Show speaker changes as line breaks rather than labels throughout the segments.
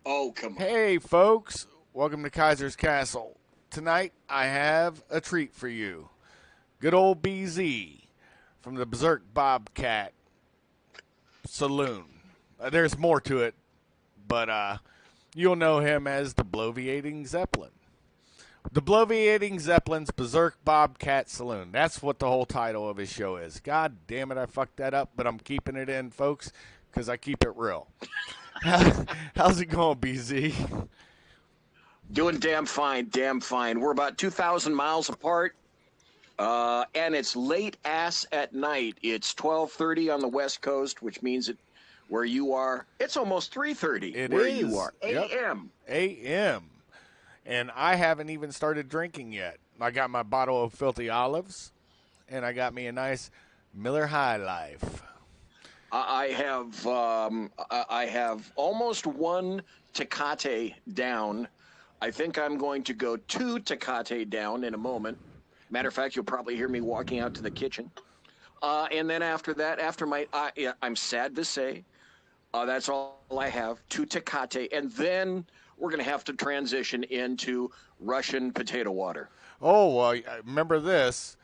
Oh, come on.
Hey, folks, welcome to Kaiser's Castle. Tonight, I have a treat for you. Good old BZ from the Berserk Bobcat Saloon. There's more to it, but you'll know him as the Bloviating Zeppelin. The Bloviating Zeppelin's Berserk Bobcat Saloon. That's what the whole title of his show is. God damn it, I fucked that up, but I'm keeping it in, folks, because I keep it real. How's it going, BZ?
Doing damn fine, damn fine. We're about 2,000 miles apart, and it's late ass at night. It's 12:30 on the West Coast, which means where you are, it's almost 3:30
It
where you
is.
are.
Yep.
A.M.
A.M. And I haven't even started drinking yet. I got my bottle of Filthy Olives, and I got me a nice Miller High Life.
I have almost one Tecate down. I think I'm going to go two Tecate down in a moment. Matter of fact, you'll probably hear me walking out to the kitchen. And then after that, I'm sad to say, that's all I have, two Tecate. And then we're going to have to transition into Russian potato water.
Oh, well, remember this: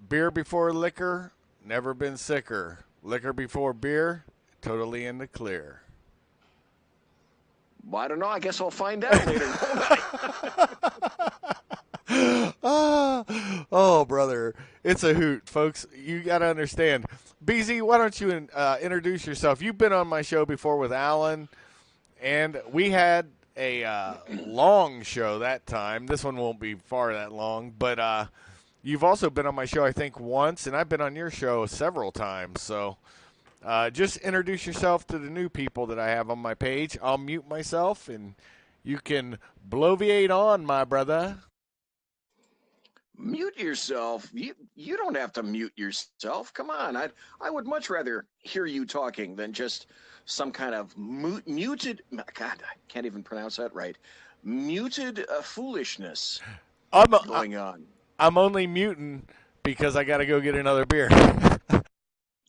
beer before liquor, never been sicker. Liquor before beer, totally in the clear.
Well, I don't know. I guess I'll find out later.
Oh, brother, it's a hoot, folks. You got to understand. BZ, why don't you introduce yourself? You've been on my show before with Alan, and we had a long show that time. This one won't be far that long, but you've also been on my show, I think, once, and I've been on your show several times. So just introduce yourself to the new people that I have on my page. I'll mute myself, and you can bloviate on, my brother.
Mute yourself. You don't have to mute yourself. Come on. I would much rather hear you talking than just some kind of muted. God, I can't even pronounce that right. Muted foolishness
I'm,
going on.
I'm only muting because I got to go get another beer.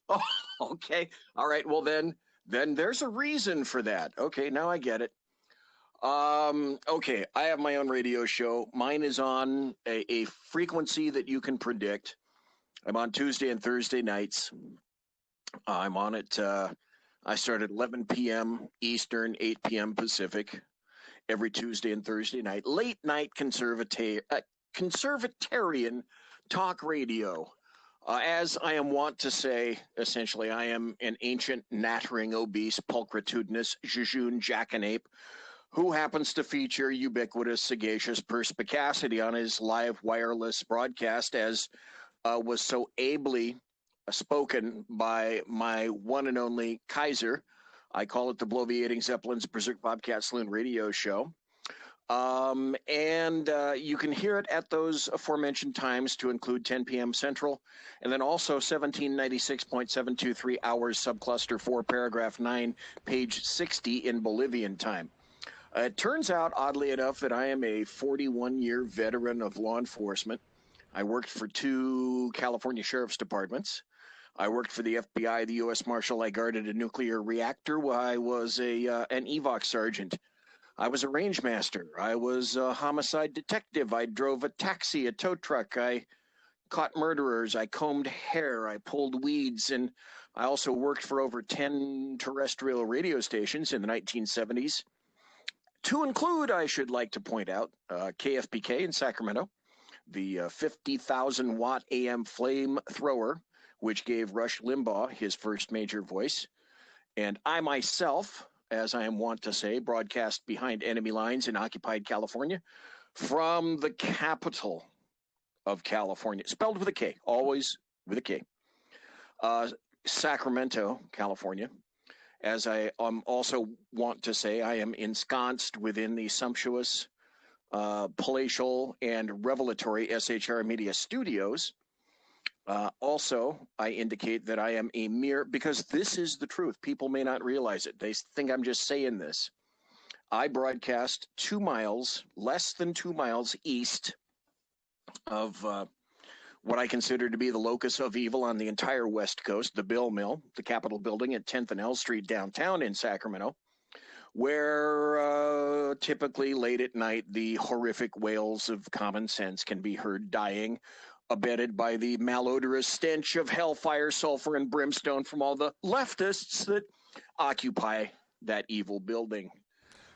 Oh, okay. All right. Well, then there's a reason for that. Okay, now I get it. Okay, I have my own radio show. Mine is on a frequency that you can predict. I'm on Tuesday and Thursday nights. I'm on it. I start at 11 p.m. Eastern, 8 p.m. Pacific, every Tuesday and Thursday night. Late night conservatarian talk radio. As I am wont to say, essentially, I am an ancient, nattering, obese, pulchritudinous, jejune jackanape who happens to feature ubiquitous, sagacious perspicacity on his live wireless broadcast, as was so ably spoken by my one and only Kaiser. I call it the Bloviating Zeppelin's Berserk Bobcat Saloon radio show. And you can hear it at those aforementioned times to include 10 p.m. Central, and then also 1796.723 hours subcluster 4, paragraph 9, page 60 in Bolivian time. It turns out, oddly enough, that I am a 41-year veteran of law enforcement. I worked for 2 California sheriff's departments. I worked for the FBI, the U.S. Marshal. I guarded a nuclear reactor. I was an EVOC sergeant. I was a range master. I was a homicide detective. I drove a taxi, a tow truck. I caught murderers. I combed hair. I pulled weeds. And I also worked for over 10 terrestrial radio stations in the 1970s. To include, I should like to point out, KFPK in Sacramento, the 50,000-watt AM flamethrower, which gave Rush Limbaugh his first major voice. And I myself, as I am wont to say, broadcast behind enemy lines in occupied California from the capital of California, spelled with a K, always with a K, Sacramento, California. As I also want to say, I am ensconced within the sumptuous, palatial, and revelatory SHR Media Studios. Also, I indicate that I am a mere, because this is the truth. People may not realize it. They think I'm just saying this. I broadcast 2 miles, less than 2 miles east of what I consider to be the locus of evil on the entire West Coast, the Bill Mill, the Capitol building at 10th and L Street downtown in Sacramento, where typically late at night the horrific wails of common sense can be heard dying, abetted by the malodorous stench of hellfire, sulfur, and brimstone from all the leftists that occupy that evil building.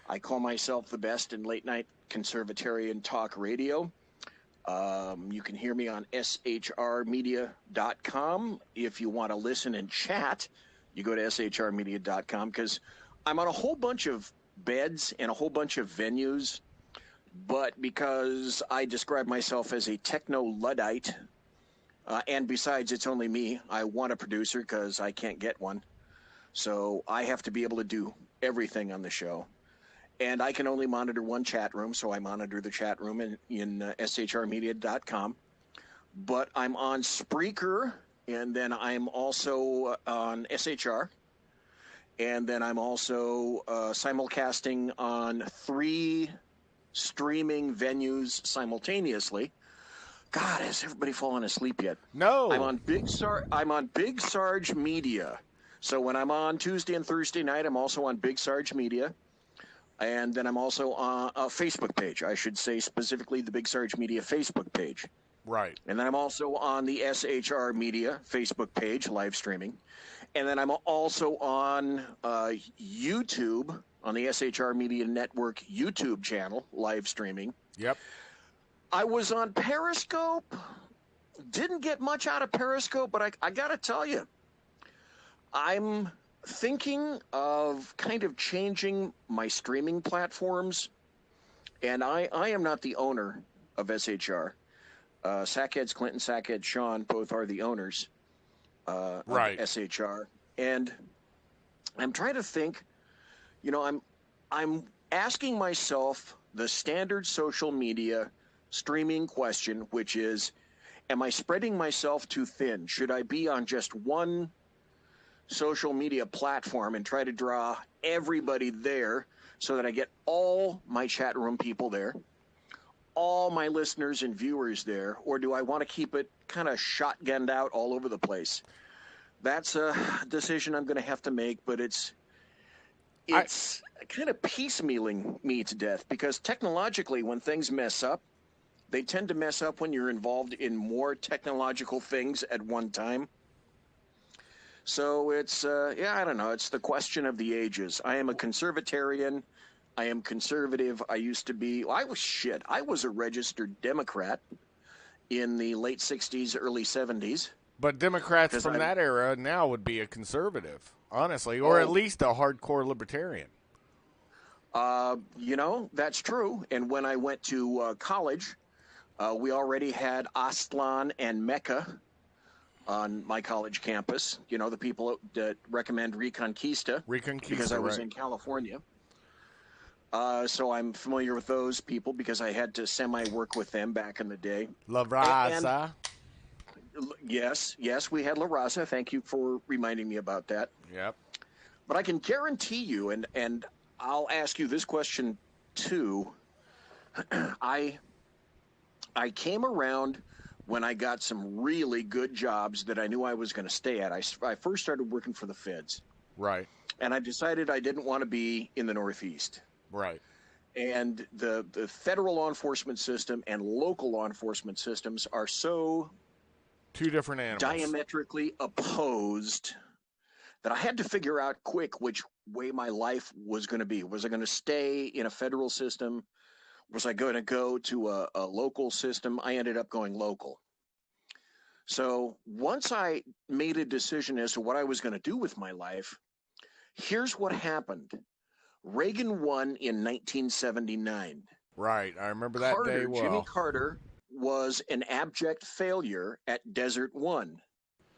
I call myself the best in late night conservatarian talk radio. You can hear me on shrmedia.com. If you want to listen and chat, you go to shrmedia.com, because I'm on a whole bunch of beds and a whole bunch of venues, but because I describe myself as a techno-Luddite, and besides, it's only me, I want a producer because I can't get one. So I have to be able to do everything on the show. And I can only monitor one chat room, so I monitor the chat room in shrmedia.com. But I'm on Spreaker, and then I'm also on SHR. And then I'm also simulcasting on 3 streaming venues simultaneously. God, has everybody fallen asleep yet?
No.
I'm on Big Sarge Media. So when I'm on Tuesday and Thursday night, I'm also on Big Sarge Media. And then I'm also on a Facebook page. I should say specifically the Big Sarge Media Facebook page.
Right.
And then I'm also on the SHR Media Facebook page, live streaming. And then I'm also on YouTube, on the SHR Media Network YouTube channel, live streaming.
Yep.
I was on Periscope. Didn't get much out of Periscope, but I got to tell you, I'm thinking of kind of changing my streaming platforms. And I am not the owner of SHR. Sackheads Clinton, Sackhead Sean, both are the owners of SHR. And I'm trying to think, I'm asking myself the standard social media streaming question, which is, am I spreading myself too thin? Should I be on just one social media platform and try to draw everybody there so that I get all my chat room people there, all my listeners and viewers there, or do I want to keep it kind of shotgunned out all over the place? That's a decision I'm going to have to make, but it's kind of piecemealing me to death, because technologically, when things mess up, they tend to mess up when you're involved in more technological things at one time. So it's, I don't know. It's the question of the ages. I am a conservatarian. I am conservative. I used to be, I was a registered Democrat in the late 60s, early 70s.
But Democrats from that era now would be a conservative, honestly, or at least a hardcore libertarian.
That's true. And when I went to college, we already had Aztlan and Mecca on my college campus. You know, the people that recommend Reconquista. Because I was in California. So I'm familiar with those people because I had to semi-work with them back in the day.
La Raza.
Yes, we had La Raza. Thank you for reminding me about that.
Yep.
But I can guarantee you, and I'll ask you this question too. I came around when I got some really good jobs that I knew I was going to stay at. I first started working for the feds.
Right.
And I decided I didn't want to be in the Northeast.
Right.
And the federal law enforcement system and local law enforcement systems are so
two different animals,
diametrically opposed, that I had to figure out quick which way my life was going to be. Was I going to stay in a federal system? Was I going to go to a local system? I ended up going local. So once I made a decision as to what I was going to do with my life, here's what happened. Reagan won in 1979.
Right. I remember that day well.
Jimmy Carter was an abject failure at Desert One.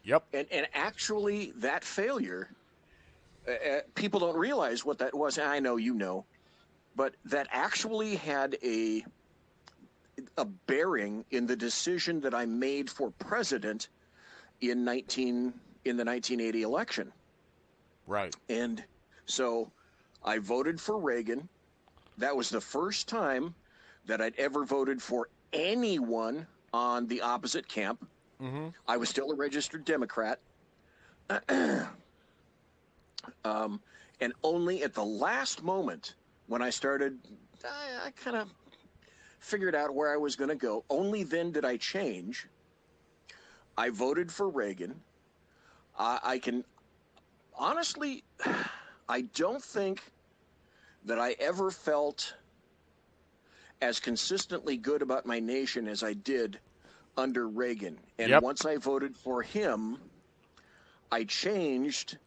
Yep.
And actually, that failure, people don't realize what that was. I know you know. But that actually had a bearing in the decision that I made for president in the 1980 election.
Right.
And so I voted for Reagan. That was the first time that I'd ever voted for anyone on the opposite camp.
Mm-hmm.
I was still a registered Democrat. And only at the last moment when I started, I kind of figured out where I was going to go. Only then did I change. I voted for Reagan. I can honestly, I don't think that I ever felt as consistently good about my nation as I did under Reagan. And once I voted for him, I changed.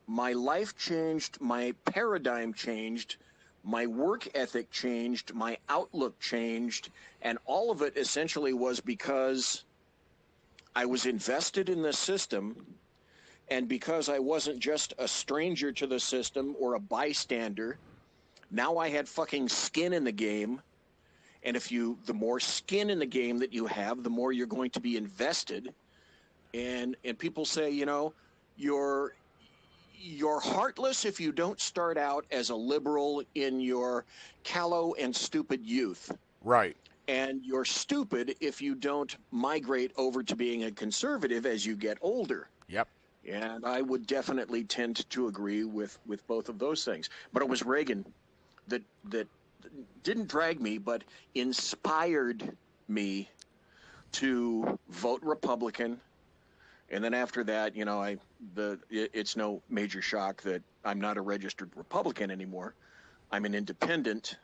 My life changed. My paradigm changed. My work ethic changed. My outlook changed. And all of it essentially was because I was invested in the system, and because I wasn't just a stranger to the system or a bystander. Now I had fucking skin in the game. And the more skin in the game that you have, the more you're going to be invested. And people say, you're heartless if you don't start out as a liberal in your callow and stupid youth.
Right.
And you're stupid if you don't migrate over to being a conservative as you get older.
Yep.
And I would definitely tend to agree with both of those things. But it was Reagan that didn't drag me, but inspired me to vote Republican. And then after that, it's no major shock that I'm not a registered Republican anymore. I'm an independent.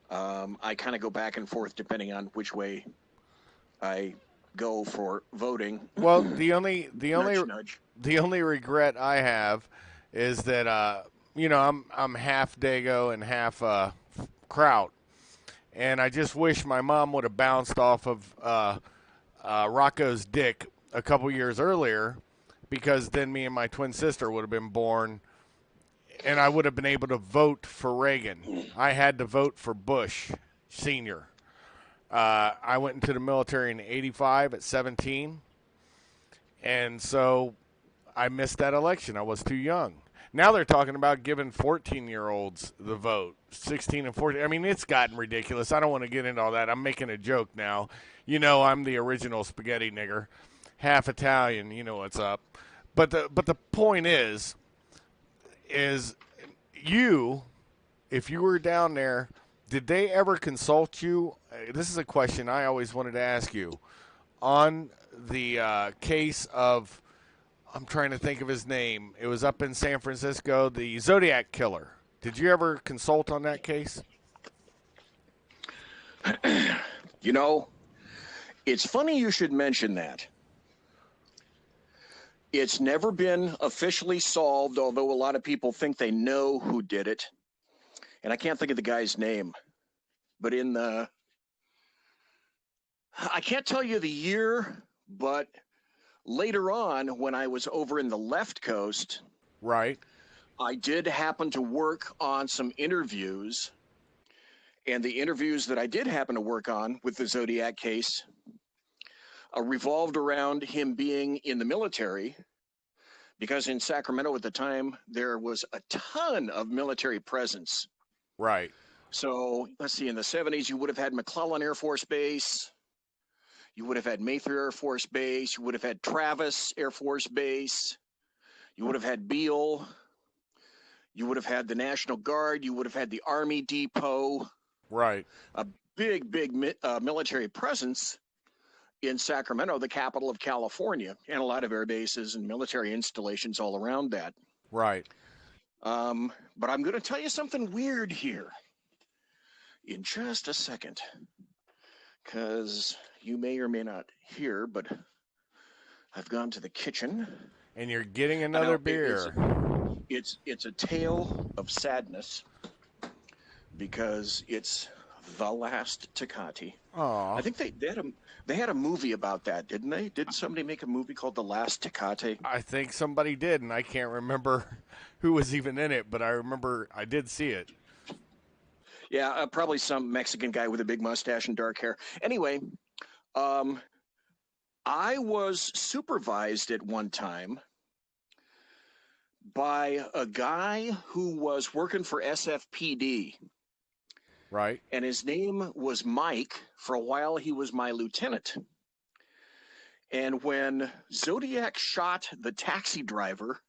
I kind of go back and forth depending on which way I go for voting.
Well, the only
nudge.
The only regret I have is that I'm half Dago and half Kraut, and I just wish my mom would have bounced off of Rocco's dick a couple years earlier, because then me and my twin sister would have been born, and I would have been able to vote for Reagan. I had to vote for Bush Sr. I went into the military in '85 at 17, and so I missed that election. I was too young. Now they're talking about giving 14-year-olds the vote, 16 and 14. I mean, it's gotten ridiculous. I don't want to get into all that. I'm making a joke now. I'm the original spaghetti nigger, half Italian. You know what's up. But the point is you, if you were down there, did they ever consult you? This is a question I always wanted to ask you on the case of, I'm trying to think of his name. It was up in San Francisco, the Zodiac Killer. Did you ever consult on that case?
It's funny you should mention that. It's never been officially solved, although a lot of people think they know who did it. And I can't think of the guy's name. But I can't tell you the year, but later on, when I was over in the left coast,
right,
I did happen to work on some interviews. And the interviews that I did happen to work on with the Zodiac case revolved around him being in the military, because in Sacramento at the time, there was a ton of military presence.
Right.
So let's see, in the 70s, you would have had McClellan Air Force Base. You would have had Mayfair Air Force Base. You would have had Travis Air Force Base. You would have had Beale. You would have had the National Guard. You would have had the Army Depot.
Right.
A big military presence in Sacramento, the capital of California, and a lot of air bases and military installations all around that.
Right.
But I'm going to tell you something weird here in just a second, because you may or may not hear, but I've gone to the kitchen.
And you're getting another beer.
It's a tale of sadness, because it's the last Tecate.
Aww.
I think they had a movie about that, didn't they? Did somebody make a movie called The Last Tecate?
I think somebody did, and I can't remember who was even in it, but I remember I did see it.
Yeah, probably some Mexican guy with a big mustache and dark hair. Anyway, I was supervised at one time by a guy who was working for SFPD.
Right.
And his name was Mike. For a while, he was my lieutenant. And when Zodiac shot the taxi driver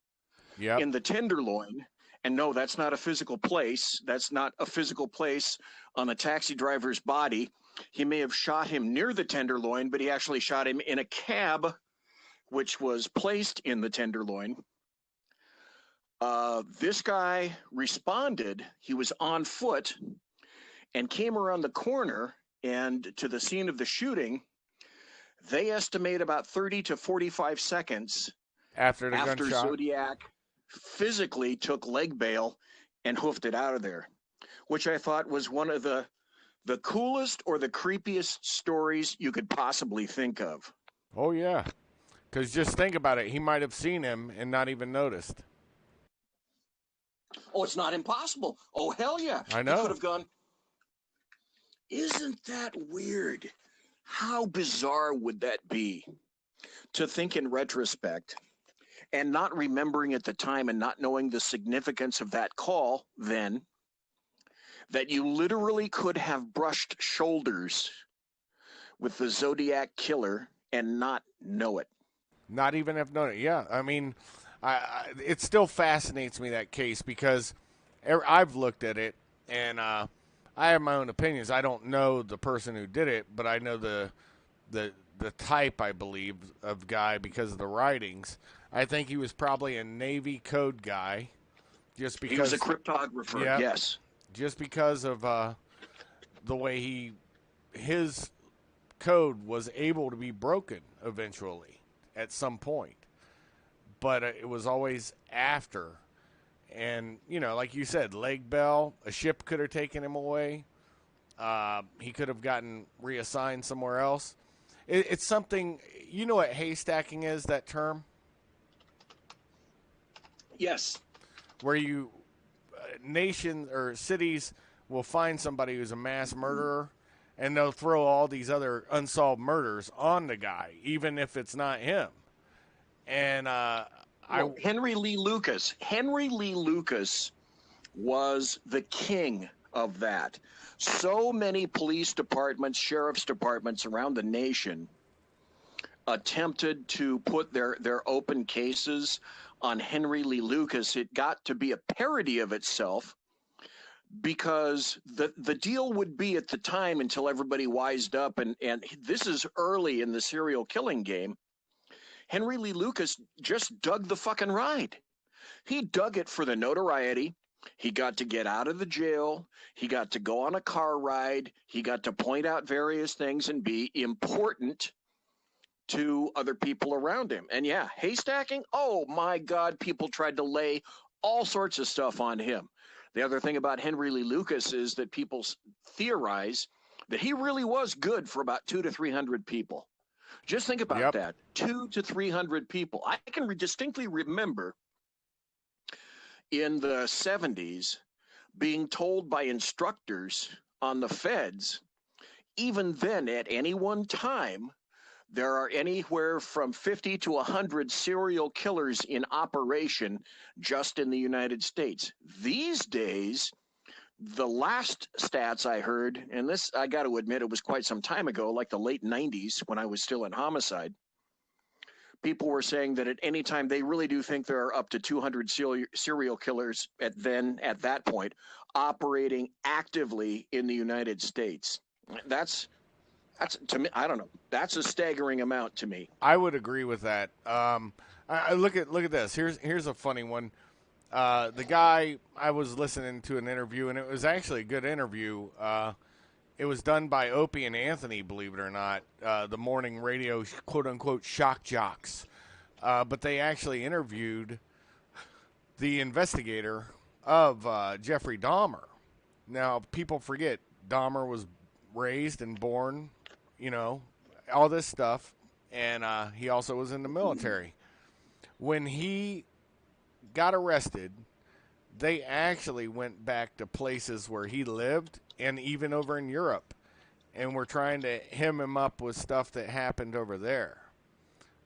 in the Tenderloin, And no, that's not a physical place. That's not a physical place on a taxi driver's body. He may have shot him near the tenderloin, but he actually shot him in a cab, which was placed in the tenderloin. This guy responded. He was on foot and came around the corner and to the scene of the shooting. They estimate about 30 to 45 seconds
after gunshot.
Zodiac physically took leg bail and hoofed it out of there, which I thought was one of the coolest or the creepiest stories you could possibly think of.
Oh, yeah. Because just think about it. He might have seen him and not even noticed.
Oh, it's not impossible. Oh, hell yeah.
I know.
He could have gone, isn't that weird? How bizarre would that be to think in retrospect and not remembering at the time and not knowing the significance of that call then, that you literally could have brushed shoulders with the Zodiac Killer and not know it.
Not even have known it. Yeah, I mean, it still fascinates me, that case, because I've looked at it, and I have my own opinions. I don't know the person who did it, but I know the type, I believe, of guy because of the writings. I think he was probably a Navy code guy, just because
he was a cryptographer. Yeah, yes,
just because of the way his code was able to be broken eventually at some point, but it was always after. And, you know, like you said, leg bell, a ship could have taken him away. He could have gotten reassigned somewhere else. It's something, you know what haystacking is, that term?
Yes.
Where nations or cities will find somebody who's a mass murderer, and they'll throw all these other unsolved murders on the guy, even if it's not him. And
Henry Lee Lucas. Henry Lee Lucas was the king of that. So many police departments, sheriff's departments around the nation attempted to put their open cases on Henry Lee Lucas. It got to be a parody of itself because the deal would be at the time, until everybody wised up, and this is early in the serial killing game, Henry Lee Lucas just dug the fucking ride. He dug it for the notoriety. He got to get out of the jail. He got to go on a car ride. He got to point out various things and be important to other people around him. And yeah, haystacking, oh my God, people tried to lay all sorts of stuff on him. The other thing about Henry Lee Lucas is that people theorize that he really was good for about 200 to 300 people. Just think about that, 200 to 300 people. I can distinctly remember in the 70s being told by instructors on the feds, even then at any one time, there are anywhere from 50 to 100 serial killers in operation just in the United States. These days, the last stats I heard, and this, I got to admit, it was quite some time ago, like the late 90s when I was still in homicide, people were saying that at any time they really do think there are up to 200 serial killers at that point operating actively in the United States. That's to me, I don't know. That's a staggering amount to me.
I would agree with that. I look at this. Here's a funny one. The guy, I was listening to an interview, and it was actually a good interview. It was done by Opie and Anthony, believe it or not, the morning radio quote-unquote shock jocks. But they actually interviewed the investigator of Jeffrey Dahmer. Now, people forget Dahmer was raised and born, you know, all this stuff, and he also was in the military. When he got arrested, they actually went back to places where he lived and even over in Europe, and were trying to hem him up with stuff that happened over there.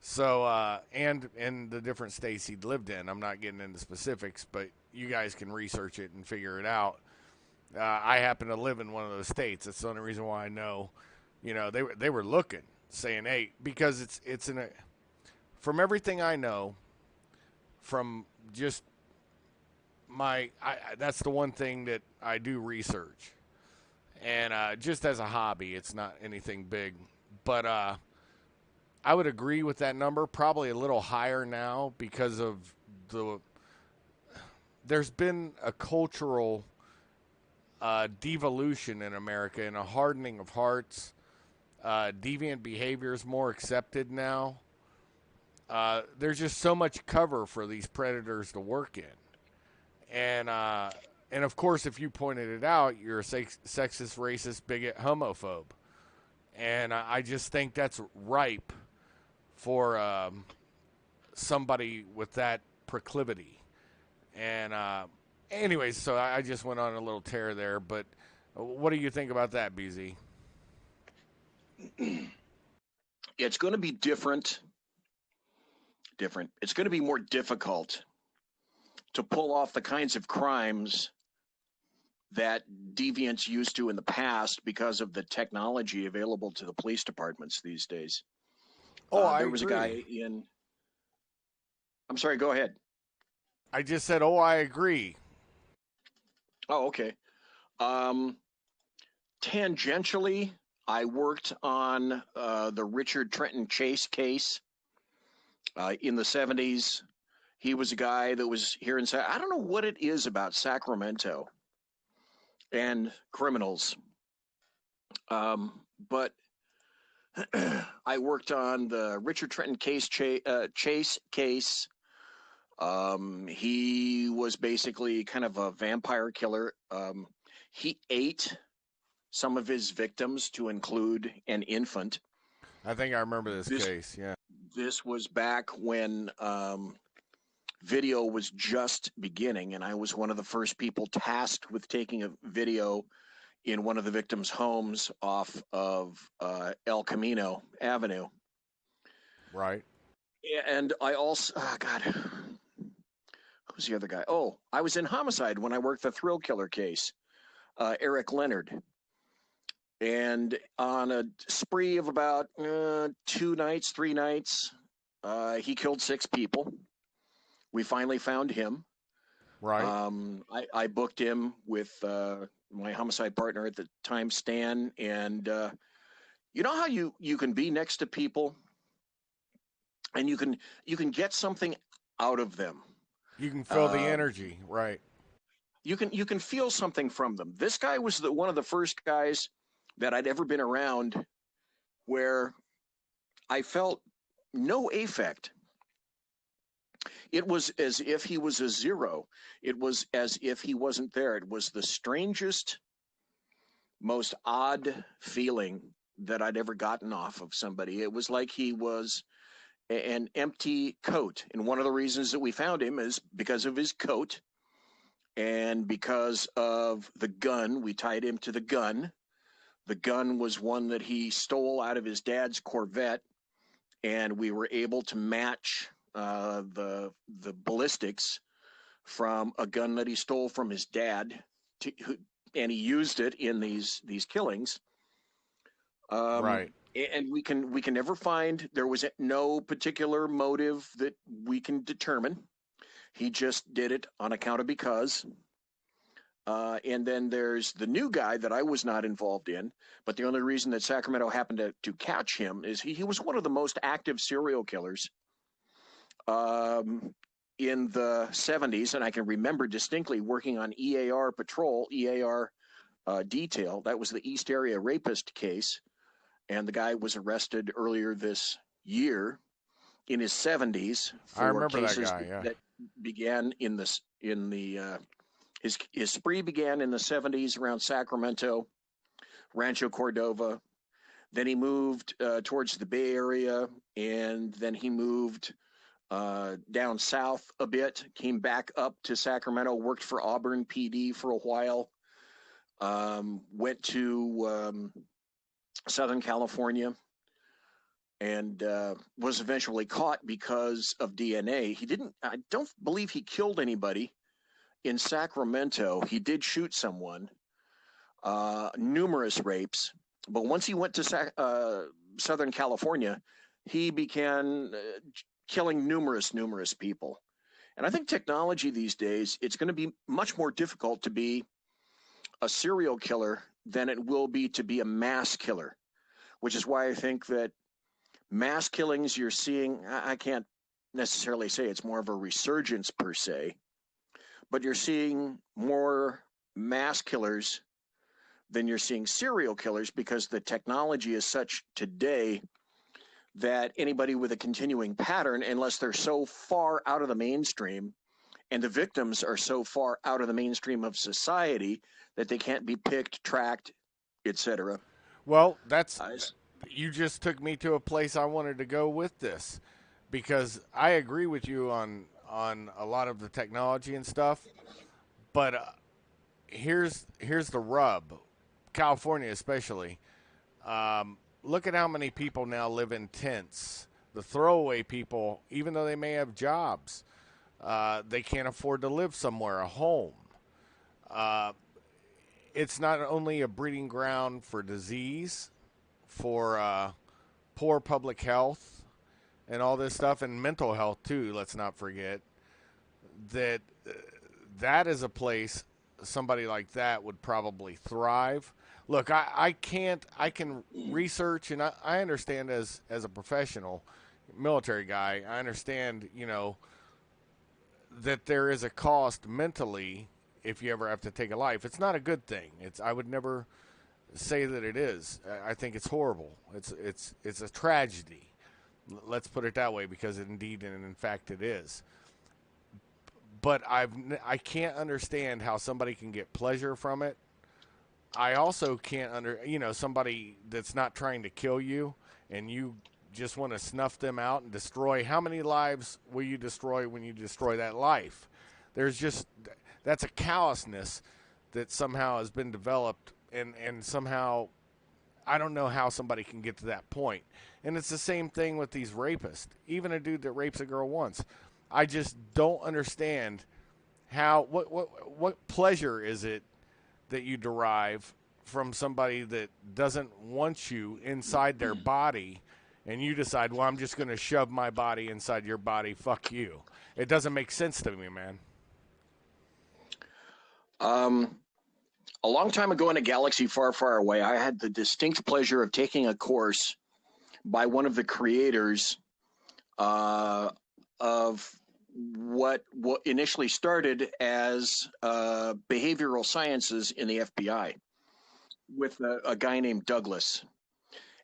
So, and in the different states he'd lived in. I'm not getting into specifics, but you guys can research it and figure it out. I happen to live in one of those states. That's the only reason why I know. You know, they were looking, saying, hey, because it's in a, from everything I know, from just that's the one thing that I do research, and just as a hobby, it's not anything big, but I would agree with that number. Probably a little higher now because of there's been a cultural devolution in America and a hardening of hearts. Deviant behavior is more accepted now. There's just so much cover for these predators to work in, and of course, if you pointed it out, you're a sexist, racist, bigot, homophobe, and I just think that's ripe for somebody with that proclivity. And anyways, so I just went on a little tear there, but what do you think about that, BZ?
It's going to be different. It's going to be more difficult to pull off the kinds of crimes that deviants used to in the past because of the technology available to the police departments these days.
There
was
agree.
A guy in. I'm sorry, go ahead.
I just said, I agree.
Oh, okay. Tangentially, I worked on the Richard Trenton Chase case in the 70s. He was a guy that was here in I don't know what it is about Sacramento and criminals, but I worked on the Richard Trenton Chase case. He was basically kind of a vampire killer. He ate some of his victims, to include an infant.
I think I remember this case, yeah.
This was back when video was just beginning, and I was one of the first people tasked with taking a video in one of the victims' homes off of El Camino Avenue.
Right.
And I also, who's the other guy? Oh, I was in homicide when I worked the Thrill Killer case, Eric Leonard. And on a spree of about 3 nights, he killed 6 people. We finally found him.
Right.
I booked him with my homicide partner at the time, Stan. And you know how you can be next to people and you can get something out of them.
You can feel the energy, right?
You can feel something from them. This guy was one of the first guys that I'd ever been around where I felt no affect. It was as if he was a zero. It was as if he wasn't there. It was the strangest, most odd feeling that I'd ever gotten off of somebody. It was like he was an empty coat. And one of the reasons that we found him is because of his coat and because of the gun. We tied him to the gun. The gun was one that he stole out of his dad's Corvette, and we were able to match the ballistics from a gun that he stole from his dad, and he used it in these killings.
Right.
And we can never find. There was no particular motive that we can determine. He just did it on account of because. And then there's the new guy that I was not involved in, but the only reason that Sacramento happened to catch him is he was one of the most active serial killers in the 70s, and I can remember distinctly working on EAR patrol, EAR detail. That was the East Area rapist case, and the guy was arrested earlier this year in his 70s for cases that began his spree began in the 70s around Sacramento, Rancho Cordova. Then he moved towards the Bay Area, and then he moved down south a bit, came back up to Sacramento, worked for Auburn PD for a while, went to Southern California, and was eventually caught because of DNA. I don't believe he killed anybody in Sacramento. He did shoot someone, numerous rapes, but once he went to Southern California, he began killing numerous people. And I think technology these days, it's going to be much more difficult to be a serial killer than it will be to be a mass killer, which is why I think that mass killings you're seeing, I can't necessarily say it's more of a resurgence per se, but you're seeing more mass killers than you're seeing serial killers because the technology is such today that anybody with a continuing pattern, unless they're so far out of the mainstream and the victims are so far out of the mainstream of society that they can't be picked, tracked, etc.
Well, you just took me to a place I wanted to go with this, because I agree with you on a lot of the technology and stuff, but here's the rub. California especially. Look at how many people now live in tents. The throwaway people, even though they may have jobs, they can't afford to live somewhere, a home. It's not only a breeding ground for disease, for poor public health, and all this stuff, and mental health too. Let's not forget that that is a place somebody like that would probably thrive. Look, I can research, and I understand as a professional military guy, I understand, that there is a cost mentally if you ever have to take a life. It's not a good thing. I would never say that it is. I think it's horrible. It's a tragedy. Let's put it that way, because indeed and in fact it is. But I can't understand how somebody can get pleasure from it. I also can't somebody that's not trying to kill you and you just want to snuff them out and destroy. How many lives will you destroy when you destroy that life? That's a callousness that somehow has been developed, and somehow I don't know how somebody can get to that point. And it's the same thing with these rapists. Even a dude that rapes a girl once. I just don't understand what pleasure is it that you derive from somebody that doesn't want you inside their body, and you decide, well, I'm just going to shove my body inside your body. Fuck you. It doesn't make sense to me, man.
A long time ago in a galaxy far, far away, I had the distinct pleasure of taking a course by one of the creators of what initially started as behavioral sciences in the FBI with a guy named Douglas.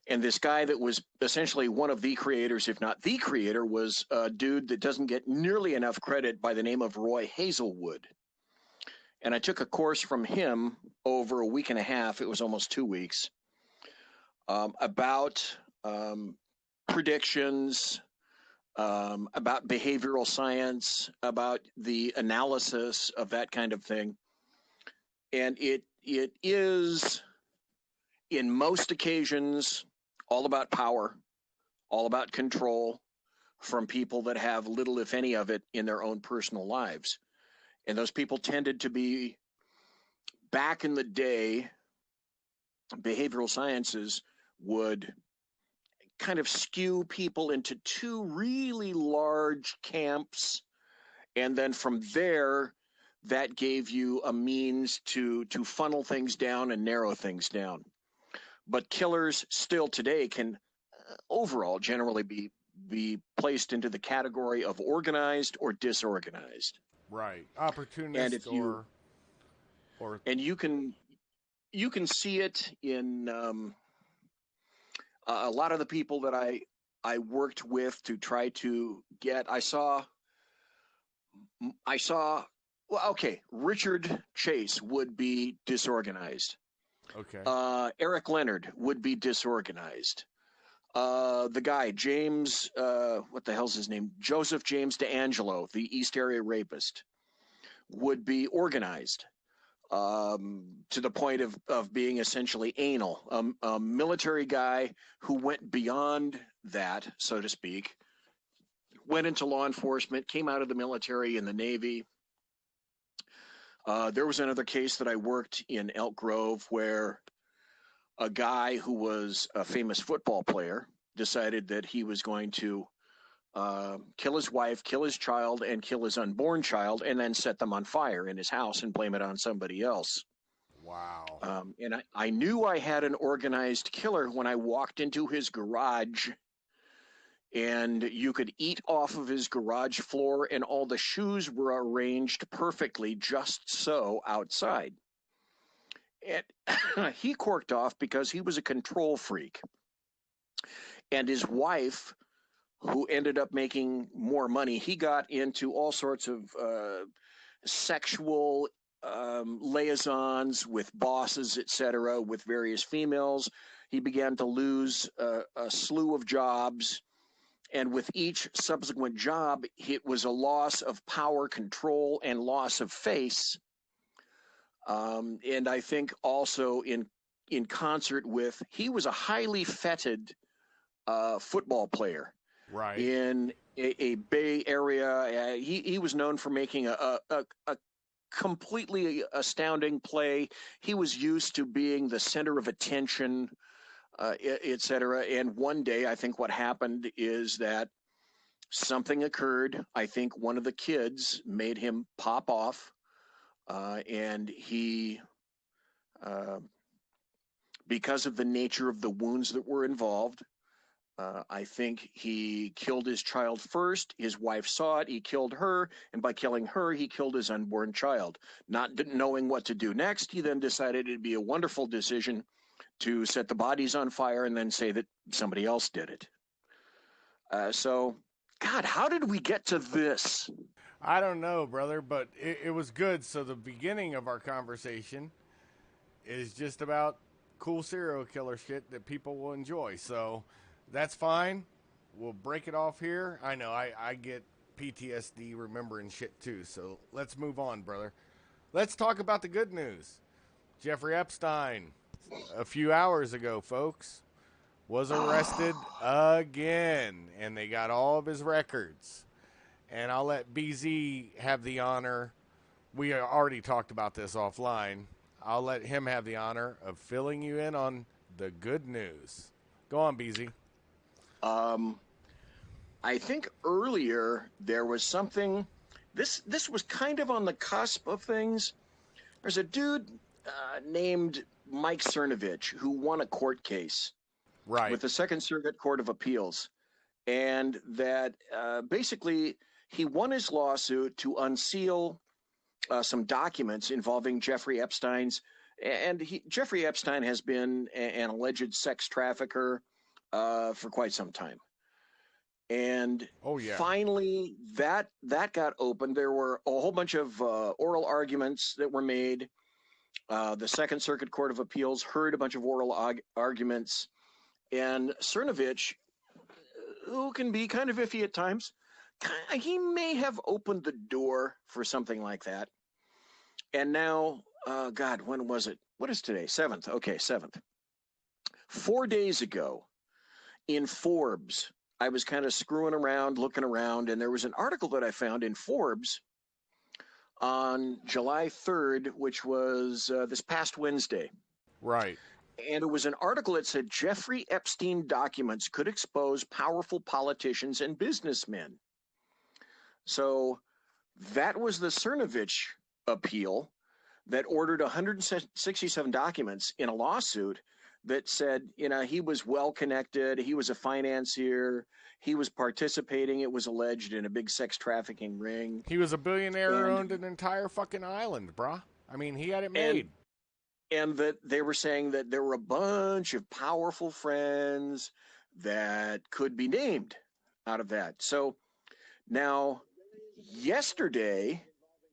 And this guy that was essentially one of the creators, if not the creator, was a dude that doesn't get nearly enough credit by the name of Roy Hazelwood. And I took a course from him over a week and a half. It was almost 2 weeks about predictions, about behavioral science, about the analysis of that kind of thing. And it is, in most occasions, all about power, all about control from people that have little, if any, of it in their own personal lives. And those people tended to be, back in the day, behavioral sciences would kind of skew people into two really large camps. And then from there, that gave you a means to funnel things down and narrow things down. But killers still today can overall generally be placed into the category of organized or disorganized.
Right. Opportunist,
and if you,
or
and you can see it in a lot of the people that I worked with to try to get. I saw. Well, okay, Richard Chase would be disorganized.
Okay.
Eric Leonard would be disorganized. The guy, James, what the hell's his name? Joseph James DeAngelo, the East Area rapist, would be organized to the point of being essentially anal. A military guy who went beyond that, so to speak, went into law enforcement, came out of the military and the Navy. There was another case that I worked in Elk Grove where a guy who was a famous football player decided that he was going to kill his wife, kill his child, and kill his unborn child, and then set them on fire in his house and blame it on somebody else.
Wow.
And I knew I had an organized killer when I walked into his garage, and you could eat off of his garage floor, and all the shoes were arranged perfectly just so outside. And he corked off because he was a control freak. And his wife, who ended up making more money, he got into all sorts of sexual liaisons with bosses, etc., with various females. He began to lose a slew of jobs. And with each subsequent job, it was a loss of power, control, and loss of face. And I think also in concert with, he was a highly feted football player.
Right.
In a Bay Area. He was known for making a completely astounding play. He was used to being the center of attention, et cetera. And one day, I think what happened is that something occurred. I think one of the kids made him pop off, and he, because of the nature of the wounds that were involved, I think he killed his child first. His wife saw it. He killed her. And by killing her, he killed his unborn child. Not knowing what to do next, he then decided it'd be a wonderful decision to set the bodies on fire and then say that somebody else did it. So, God, how did we get to this?
I don't know, brother, but it was good. So the beginning of our conversation is just about cool serial killer shit that people will enjoy. So that's fine. We'll break it off here. I know I get PTSD remembering shit too. So let's move on, brother. Let's talk about the good news. Jeffrey Epstein, a few hours ago, folks, was arrested again. And they got all of his records. And I'll let BZ have the honor. We already talked about this offline. I'll let him have the honor of filling you in on the good news. Go on, BZ.
I think earlier there was something. This was kind of on the cusp of things. There's a dude named Mike Cernovich who won a court case,
right,
with the Second Circuit Court of Appeals, and that basically he won his lawsuit to unseal some documents involving Jeffrey Epstein's. And Jeffrey Epstein has been an alleged sex trafficker for quite some time. And finally, that got opened. There were a whole bunch of oral arguments that were made. The Second Circuit Court of Appeals heard a bunch of oral arguments. And Cernovich, who can be kind of iffy at times, he may have opened the door for something like that. And now, God, when was it? What is today? 7th. Okay, 7th. 4 days ago in Forbes, I was kind of screwing around, looking around, and there was an article that I found in Forbes on July 3rd, which was this past Wednesday.
Right.
And it was an article that said Jeffrey Epstein documents could expose powerful politicians and businessmen. So that was the Cernovich appeal that ordered 167 documents in a lawsuit that said, he was well connected, he was a financier, he was participating, it was alleged, in a big sex trafficking ring.
He was a billionaire who owned an entire fucking island, brah. I mean, he had it made.
And that they were saying that there were a bunch of powerful friends that could be named out of that. So now, yesterday,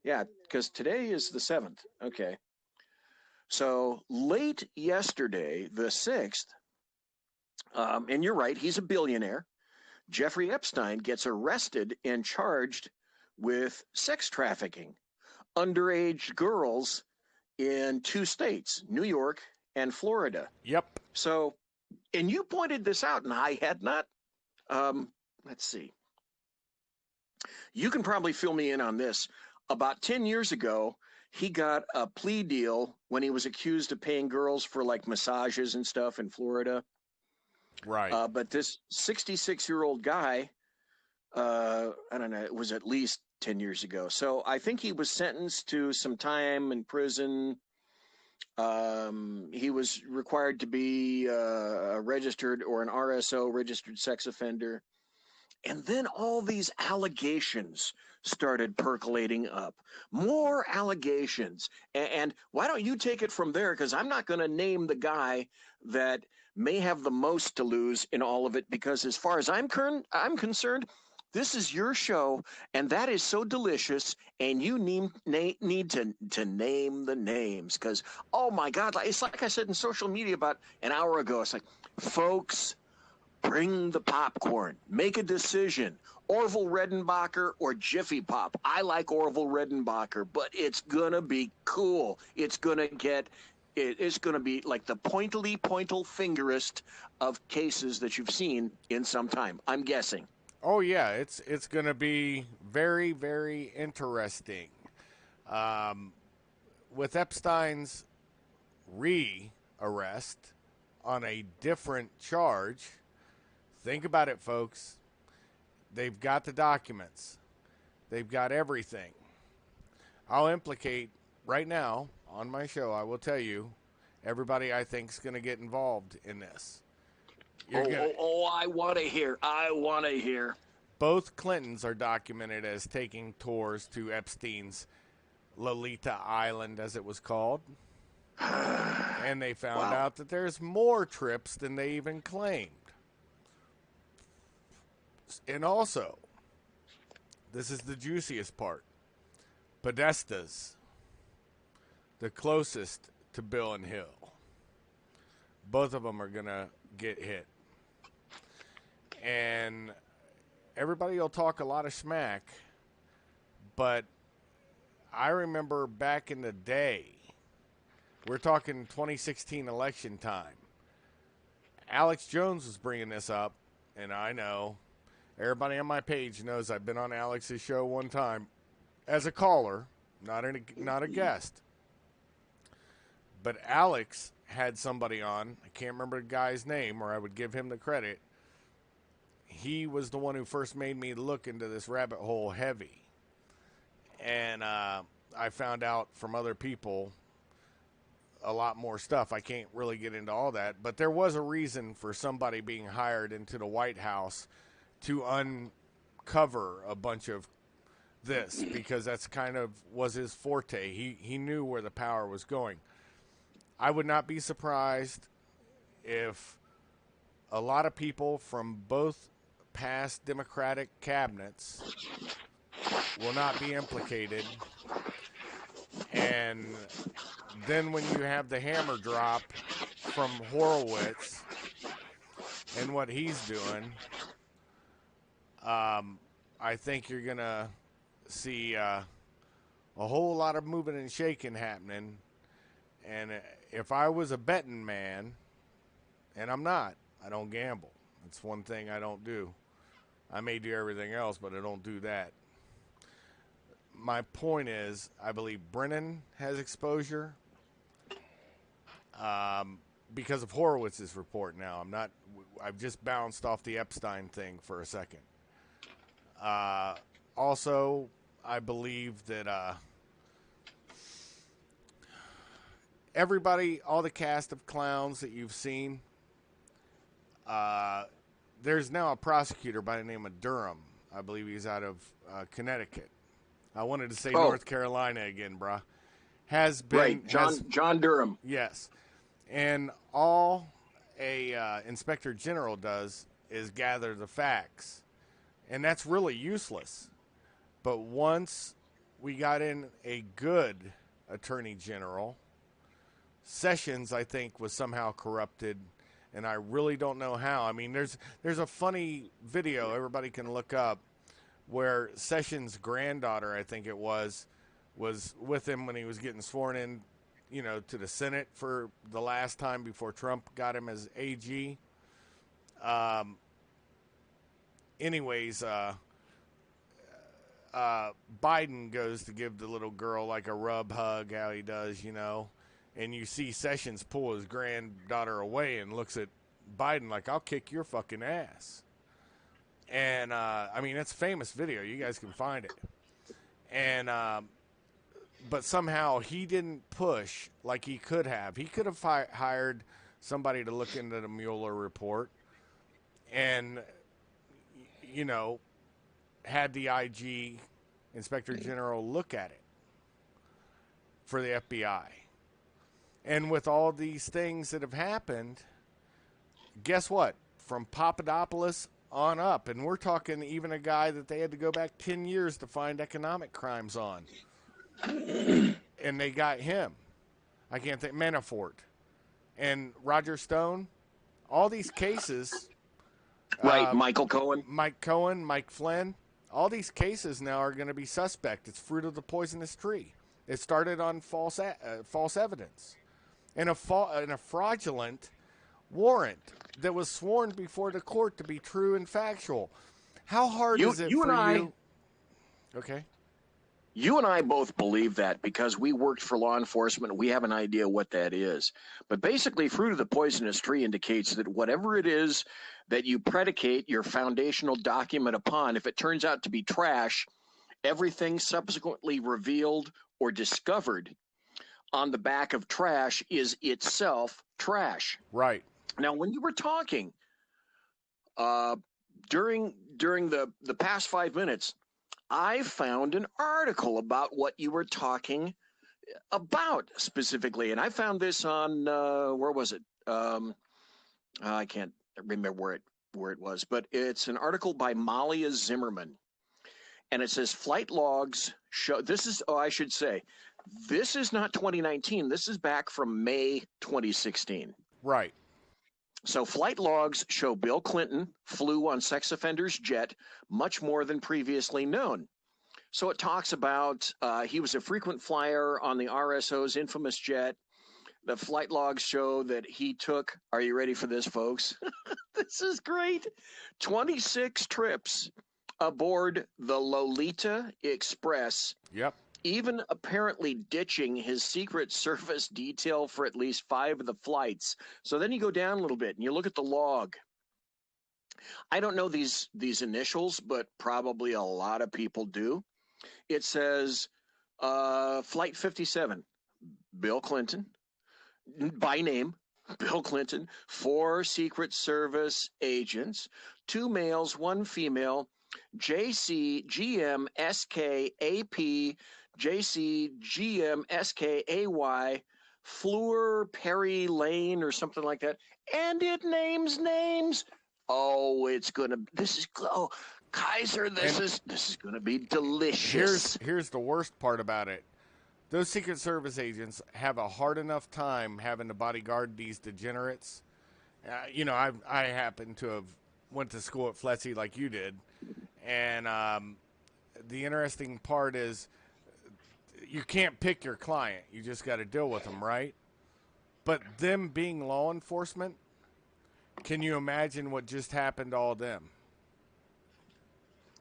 because today is the 7th. Okay. So late yesterday, the 6th, and you're right, he's a billionaire. Jeffrey Epstein gets arrested and charged with sex trafficking underage girls in 2 states, New York and Florida.
Yep.
So, and you pointed this out, and I had not. Let's see. You can probably fill me in on this. About 10 years ago, he got a plea deal when he was accused of paying girls for like massages and stuff in Florida.
Right.
But this 66-year-old guy I don't know, it was at least 10 years ago. So I think he was sentenced to some time in prison. He was required to be a registered or an RSO, registered sex offender. And then all these allegations started percolating up. More allegations. And why don't you take it from there? Because I'm not going to name the guy that may have the most to lose in all of it. Because as far as I'm concerned, this is your show, and that is so delicious. And you need to name the names. Because, oh my God, it's like I said in social media about an hour ago. It's like, folks, bring the popcorn. Make a decision. Orville Redenbacher or Jiffy Pop. I like Orville Redenbacher, but it's gonna be cool. It's gonna be like the pointle fingerest of cases that you've seen in some time. I'm guessing.
Oh yeah, it's gonna be very, very interesting. With Epstein's Re Arrest on a different charge. Think about it, folks. They've got the documents. They've got everything. I'll implicate right now on my show, I will tell you, everybody I think is going to get involved in this.
I want to hear. I want to hear.
Both Clintons are documented as taking tours to Epstein's Lolita Island, as it was called. And they found out that there's more trips than they even claimed. And also, this is the juiciest part, Podesta's the closest to Bill and Hill. Both of them are going to get hit. And everybody will talk a lot of smack, but I remember back in the day, we're talking 2016 election time, Alex Jones was bringing this up, and I know everybody on my page knows I've been on Alex's show one time as a caller, not a guest. But Alex had somebody on, I can't remember the guy's name, or I would give him the credit. He was the one who first made me look into this rabbit hole heavy. And I found out from other people a lot more stuff. I can't really get into all that. But there was a reason for somebody being hired into the White House to uncover a bunch of this, because that's kind of was his forte. He knew where the power was going. I would not be surprised if a lot of people from both past Democratic cabinets will not be implicated. And then when you have the hammer drop from Horowitz and what he's doing, I think you're going to see a whole lot of moving and shaking happening. And if I was a betting man, and I'm not, I don't gamble. That's one thing I don't do. I may do everything else, but I don't do that. My point is, I believe Brennan has exposure because of Horowitz's report now. I've just bounced off the Epstein thing for a second. Also, I believe that everybody, all the cast of clowns that you've seen, there's now a prosecutor by the name of Durham. I believe he's out of Connecticut. I wanted to say North Carolina again, brah. Has been
right, John Durham.
Yes, and all a inspector general does is gather the facts, and that's really useless. But once we got in a good attorney general, Sessions, I think, was somehow corrupted, and I really don't know how. I mean, there's a funny video everybody can look up where Sessions' granddaughter, I think it was with him when he was getting sworn in, to the Senate for the last time before Trump got him as AG. Biden goes to give the little girl like a rub hug, how he does, and you see Sessions pull his granddaughter away and looks at Biden like, I'll kick your fucking ass. And I mean, it's a famous video. You guys can find it. And but somehow he didn't push like he could have. He could have hired somebody to look into the Mueller report, and you know, had the IG Inspector General look at it for the FBI. And with all these things that have happened, guess what? From Papadopoulos on up, and we're talking even a guy that they had to go back 10 years to find economic crimes on. And they got him. I can't think, Manafort. And Roger Stone. All these cases.
Right, Michael Cohen.
Mike Cohen, Mike Flynn. All these cases now are going to be suspect. It's fruit of the poisonous tree. It started on false evidence. And a fraudulent warrant that was sworn before the court to be true and factual. How hard is it for you? Okay.
You and I both believe that because we worked for law enforcement. We have an idea what that is. But basically, fruit of the poisonous tree indicates that whatever it is that you predicate your foundational document upon, if it turns out to be trash, everything subsequently revealed or discovered on the back of trash is itself trash.
Right.
Now, when you were talking during the past 5 minutes, I found an article about what you were talking about specifically, and I found this on where was it? I can't remember where it was, but it's an article by Malia Zimmerman, and it says flight logs show. This is I should say, this is not 2019. This is back from May 2016.
Right.
So flight logs show Bill Clinton flew on sex offender's jet much more than previously known. So it talks about he was a frequent flyer on the RSO's infamous jet. The flight logs show that he took, are you ready for this, folks? This is great. 26 trips aboard the Lolita Express.
Yep.
Even apparently ditching his Secret Service detail for at least 5 of the flights. So then you go down a little bit and you look at the log. I don't know these initials, but probably a lot of people do. It says Flight 57, Bill Clinton, by name, Bill Clinton, 4 Secret Service agents, 2 males, 1 female, JC, GM, SK, AP, JC, GM, SK, AY, Fleur, Perry, Lane, or something like that. And it names names. Oh, Kaiser, this is going to be delicious.
Here's the worst part about it. Those Secret Service agents have a hard enough time having to bodyguard these degenerates. I happen to have went to school at FLETC like you did, and the interesting part is you can't pick your client. You just got to deal with them, right? But them being law enforcement, can you imagine what just happened to all them?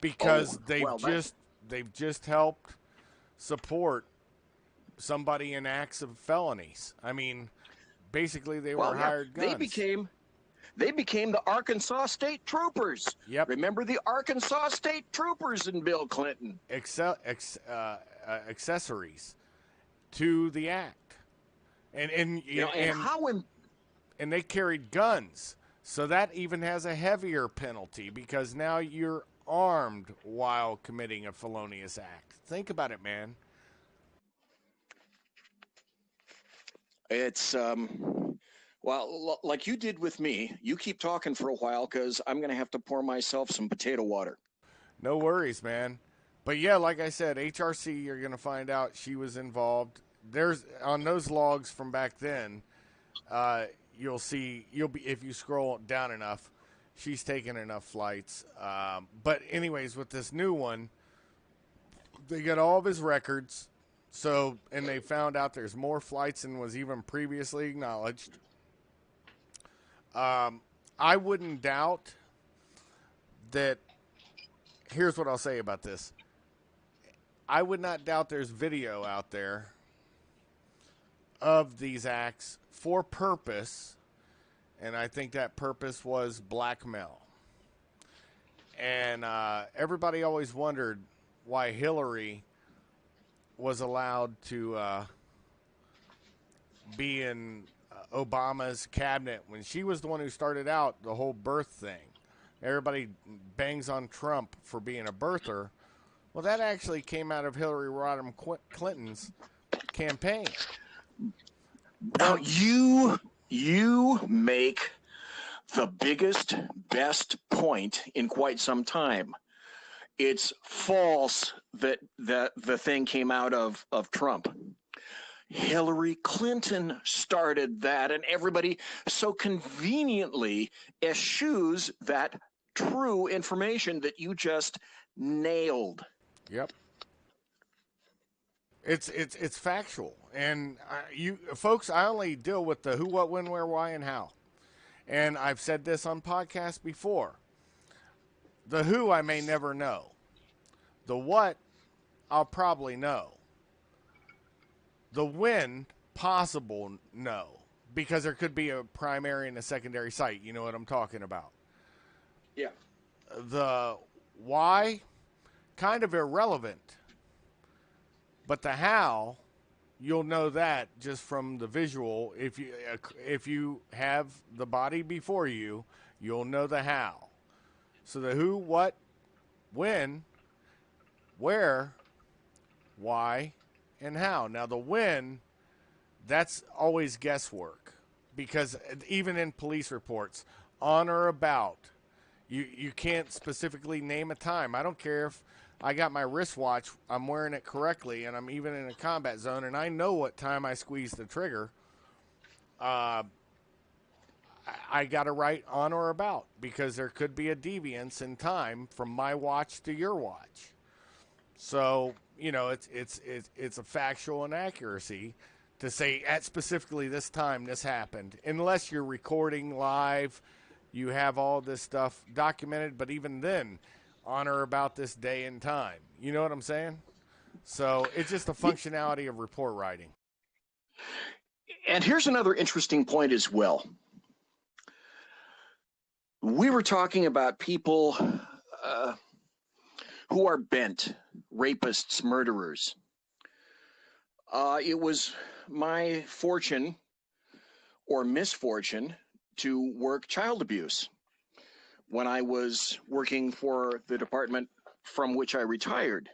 Because they've just helped support somebody in acts of felonies. I mean, basically they were hired guns.
They became the Arkansas State Troopers.
Yep.
Remember the Arkansas State Troopers and Bill Clinton?
Accessories to the act, and they carried guns, so that even has a heavier penalty because now you're armed while committing a felonious act. Think about it, man.
It's well, like you did with me. You keep talking for a while because I'm going to have to pour myself some potato water.
No worries, man. But yeah, like I said, HRC, you're going to find out she was involved. There's on those logs from back then. You'll be if you scroll down enough. She's taken enough flights. But anyways, with this new one, they got all of his records. So, and they found out there's more flights than was even previously acknowledged. I wouldn't doubt that. Here's what I'll say about this. I would not doubt there's video out there of these acts for purpose, and I think that purpose was blackmail. And everybody always wondered why Hillary was allowed to be in Obama's cabinet when she was the one who started out the whole birth thing. Everybody bangs on Trump for being a birther. Well, that actually came out of Hillary Rodham Clinton's campaign.
Now, you make the biggest, best point in quite some time. It's false that the thing came out of Trump. Hillary Clinton started that, and everybody so conveniently eschews that true information that you just nailed.
Yep. It's factual, and you folks, I only deal with the who, what, when, where, why, and how. And I've said this on podcasts before. The who I may never know. The what I'll probably know. The when possible no, because there could be a primary and a secondary site. You know what I'm talking about.
Yeah.
The why, kind of irrelevant. But the how, you'll know that just from the visual. If you have the body before you, you'll know the how. So the who, what, when, where, why, and how. Now the when, that's always guesswork, because even in police reports, on or about, you can't specifically name a time. I don't care if I got my wristwatch, I'm wearing it correctly, and I'm even in a combat zone, and I know what time I squeeze the trigger. I got to write on or about, because there could be a deviance in time from my watch to your watch. So, you know, it's a factual inaccuracy to say at specifically this time this happened, unless you're recording live, you have all this stuff documented, but even then, on or about this day and time. You know what I'm saying? So it's just the functionality of report writing.
And here's another interesting point as well. We were talking about people who are bent, rapists, murderers. It was my fortune or misfortune to work child abuse when I was working for the department from which I retired.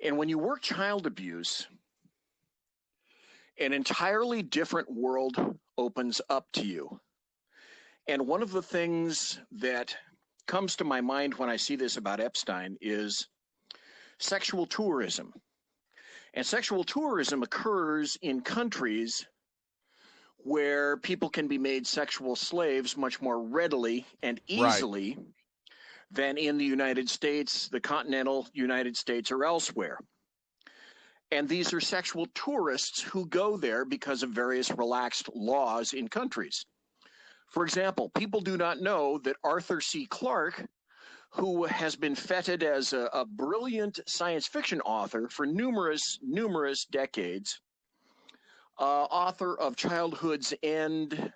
And when you work child abuse, an entirely different world opens up to you. And one of the things that comes to my mind when I see this about Epstein is sexual tourism. And sexual tourism occurs in countries where people can be made sexual slaves much more readily and easily than in the United States, the continental United States, or elsewhere. And these are sexual tourists who go there because of various relaxed laws in countries. For example, people do not know that Arthur C. Clarke, who has been feted as a brilliant science fiction author for numerous decades, author of Childhood's End,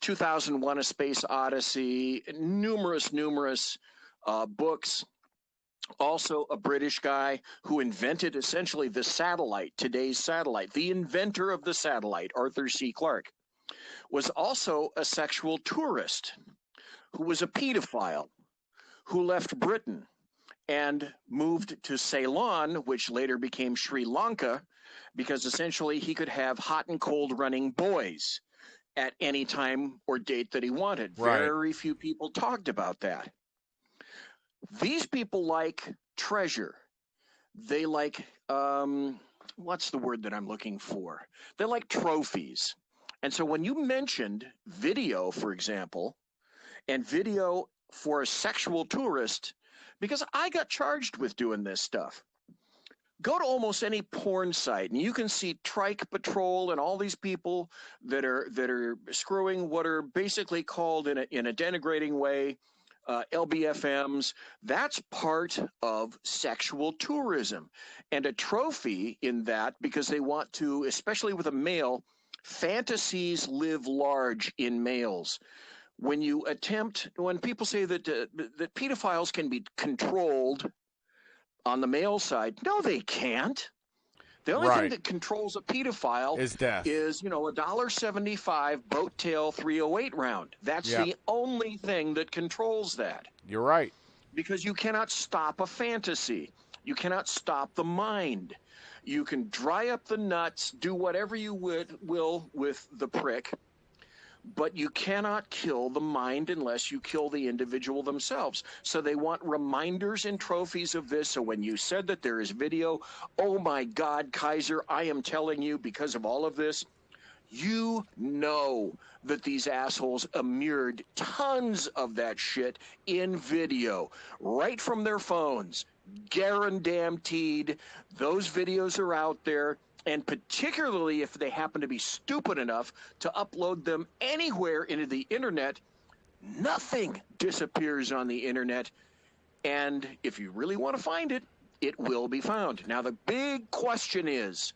2001: A Space Odyssey, numerous books. Also a British guy who invented essentially the satellite, today's satellite. The inventor of the satellite, Arthur C. Clarke, was also a sexual tourist who was a pedophile who left Britain and moved to Ceylon, which later became Sri Lanka, because essentially he could have hot and cold running boys at any time or date that he wanted.
Right.
Very few people talked about that. These people like treasure. They like, what's the word that I'm looking for? They like trophies. And so when you mentioned video, for example, and video for a sexual tourist, because I got charged with doing this stuff. Go to almost any porn site, and you can see Trike Patrol and all these people that are screwing what are basically called in a denigrating way LBFMs. That's part of sexual tourism, and a trophy in that, because they want to, especially with a male, fantasies live large in males. when people say that pedophiles can be controlled on the male side, no, they can't. The only thing that controls a pedophile
is death.
Is, $1.75 boat tail 308 round. That's the only thing that controls that.
You're right.
Because you cannot stop a fantasy. You cannot stop the mind. You can dry up the nuts, do whatever you will with the prick, but you cannot kill the mind unless you kill the individual themselves. So they want reminders and trophies of this. So when you said that there is video, oh my God, Kaiser, I am telling you, because of all of this, you know that these assholes immured tons of that shit in video, right from their phones. Guaranteed, those videos are out there. And particularly if they happen to be stupid enough to upload them anywhere into the internet, nothing disappears on the internet. And if you really want to find it, it will be found. Now, the big question is,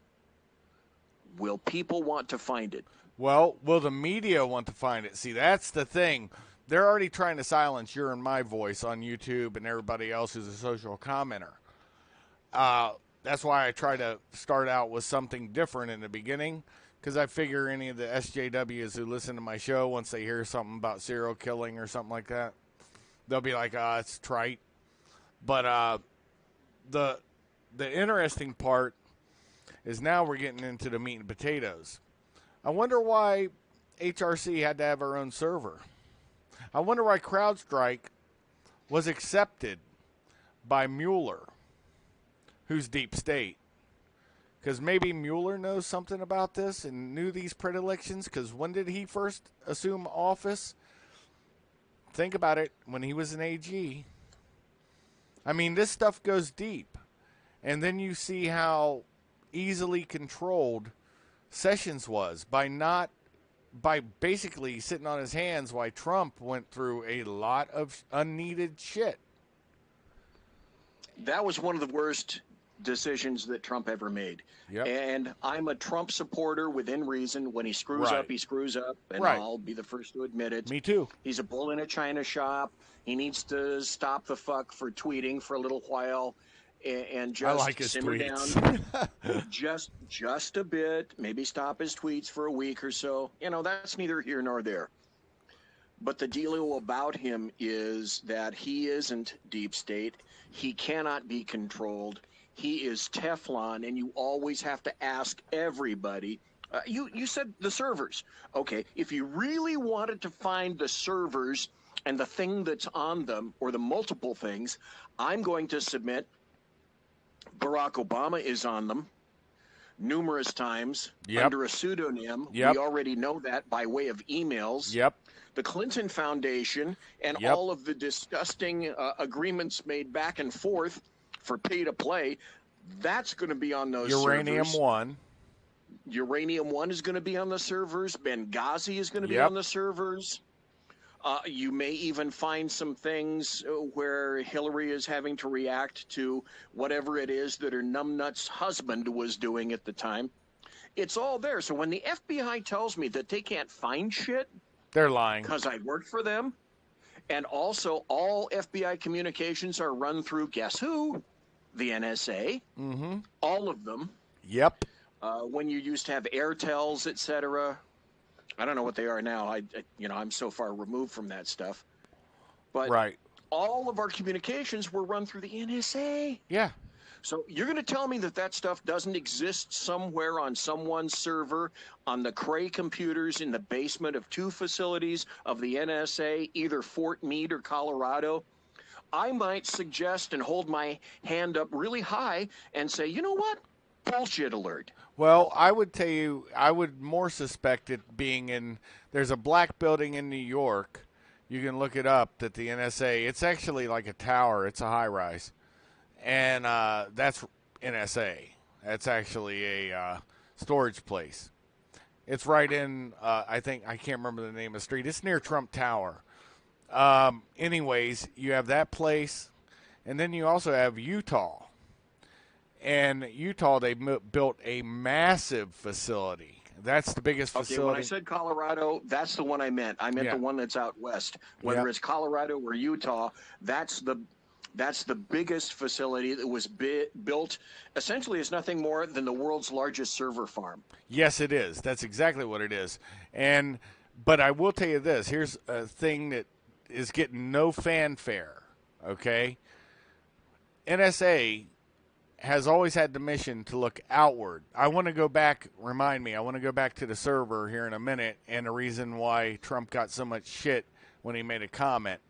will people want to find it?
Well, will the media want to find it? See, that's the thing. They're already trying to silence your and my voice on YouTube and everybody else who's a social commenter. That's why I try to start out with something different in the beginning, because I figure any of the SJWs who listen to my show, once they hear something about serial killing or something like that, they'll be like, it's trite. But the interesting part is now we're getting into the meat and potatoes. I wonder why HRC had to have our own server. I wonder why CrowdStrike was accepted by Mueller, who's deep state. Because maybe Mueller knows something about this and knew these predilections. Because when did he first assume office? Think about it. When he was an AG. I mean, this stuff goes deep. And then you see how easily controlled Sessions was by basically sitting on his hands while Trump went through a lot of unneeded shit.
That was one of the worst decisions that Trump ever made.
Yep.
And I'm a Trump supporter within reason. When he screws up, he screws up, and I'll be the first to admit it.
Me too.
He's a bull in a china shop. He needs to stop the fuck for tweeting for a little while and just simmer down just a bit, maybe stop his tweets for a week or so. That's neither here nor there. But the deal about him is that he isn't deep state. He cannot be controlled. He is Teflon, and you always have to ask everybody. You said the servers. Okay, if you really wanted to find the servers and the thing that's on them, or the multiple things, I'm going to submit Barack Obama is on them numerous times under a pseudonym. We already know that by way of emails. The Clinton Foundation and all of the disgusting agreements made back and forth for pay to play, that's going to be on those
Uranium
servers.
One.
Uranium One is going to be on the servers. Benghazi is going to be on the servers. You may even find some things where Hillary is having to react to whatever it is that her numbnuts husband was doing at the time. It's all there. So when the FBI tells me that they can't find shit,
they're lying.
Because I worked for them. And also all FBI communications are run through, guess who? The NSA.
Mm-hmm.
All of them.
Yep.
When you used to have Airtels, etc. I don't know what they are now. I'm so far removed from that stuff. But all of our communications were run through the NSA.
Yeah.
So you're going to tell me that stuff doesn't exist somewhere on someone's server on the Cray computers in the basement of 2 facilities of the NSA, either Fort Meade or Colorado? I might suggest and hold my hand up really high and say, you know what? Bullshit alert.
Well, I would tell you, I would more suspect it being there's a black building in New York. You can look it up, that the NSA, it's actually like a tower. It's a high-rise. And that's NSA. That's actually a storage place. It's right in, I can't remember the name of the street. It's near Trump Tower. Anyways, you have that place. And then you also have Utah. And Utah, they built a massive facility. That's the biggest
Okay, when I
facility.
said Colorado, that's the one I meant. I meant
Yeah.
the one that's out west. Whether
Yep.
it's Colorado or Utah, that's the biggest facility that was built. Essentially, it's nothing more than the world's largest server farm.
Yes, it is. That's exactly what it is. And but I will tell you this. Here's a thing that is getting no fanfare. Okay, NSA has always had the mission to look outward. I want to go back. Remind me. I want to go back to the server here in a minute, and the reason why Trump got so much shit when he made a comment.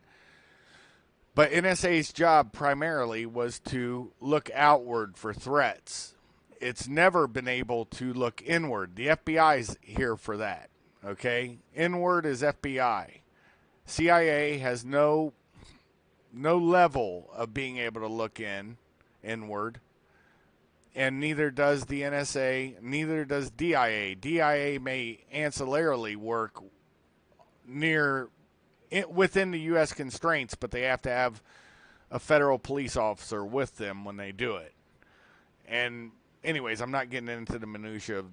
But NSA's job primarily was to look outward for threats. It's never been able to look inward. The FBI's here for that. Okay? Inward is FBI. CIA has no level of being able to look inward, and neither does the NSA, neither does DIA. DIA may ancillarily work within the U.S. constraints, but they have to have a federal police officer with them when they do it. And anyways, I'm not getting into the minutia of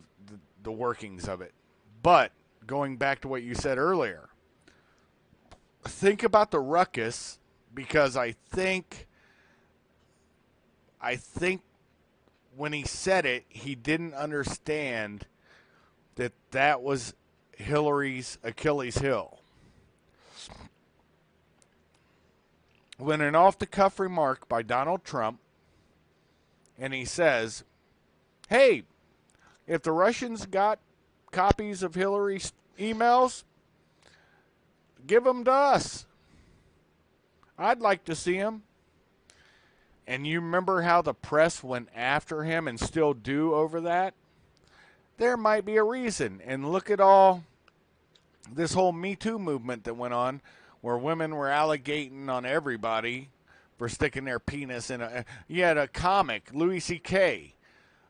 the workings of it. But going back to what you said earlier, think about the ruckus, because I think when he said it, he didn't understand that was Hillary's Achilles heel. When an off-the-cuff remark by Donald Trump, and he says, hey, if the Russians got copies of Hillary's emails, give them to us. I'd like to see them. And you remember how the press went after him and still do over that? There might be a reason. And look at all this whole Me Too movement that went on, where women were alligating on everybody for sticking their penis in a... You had a comic, Louis C.K.,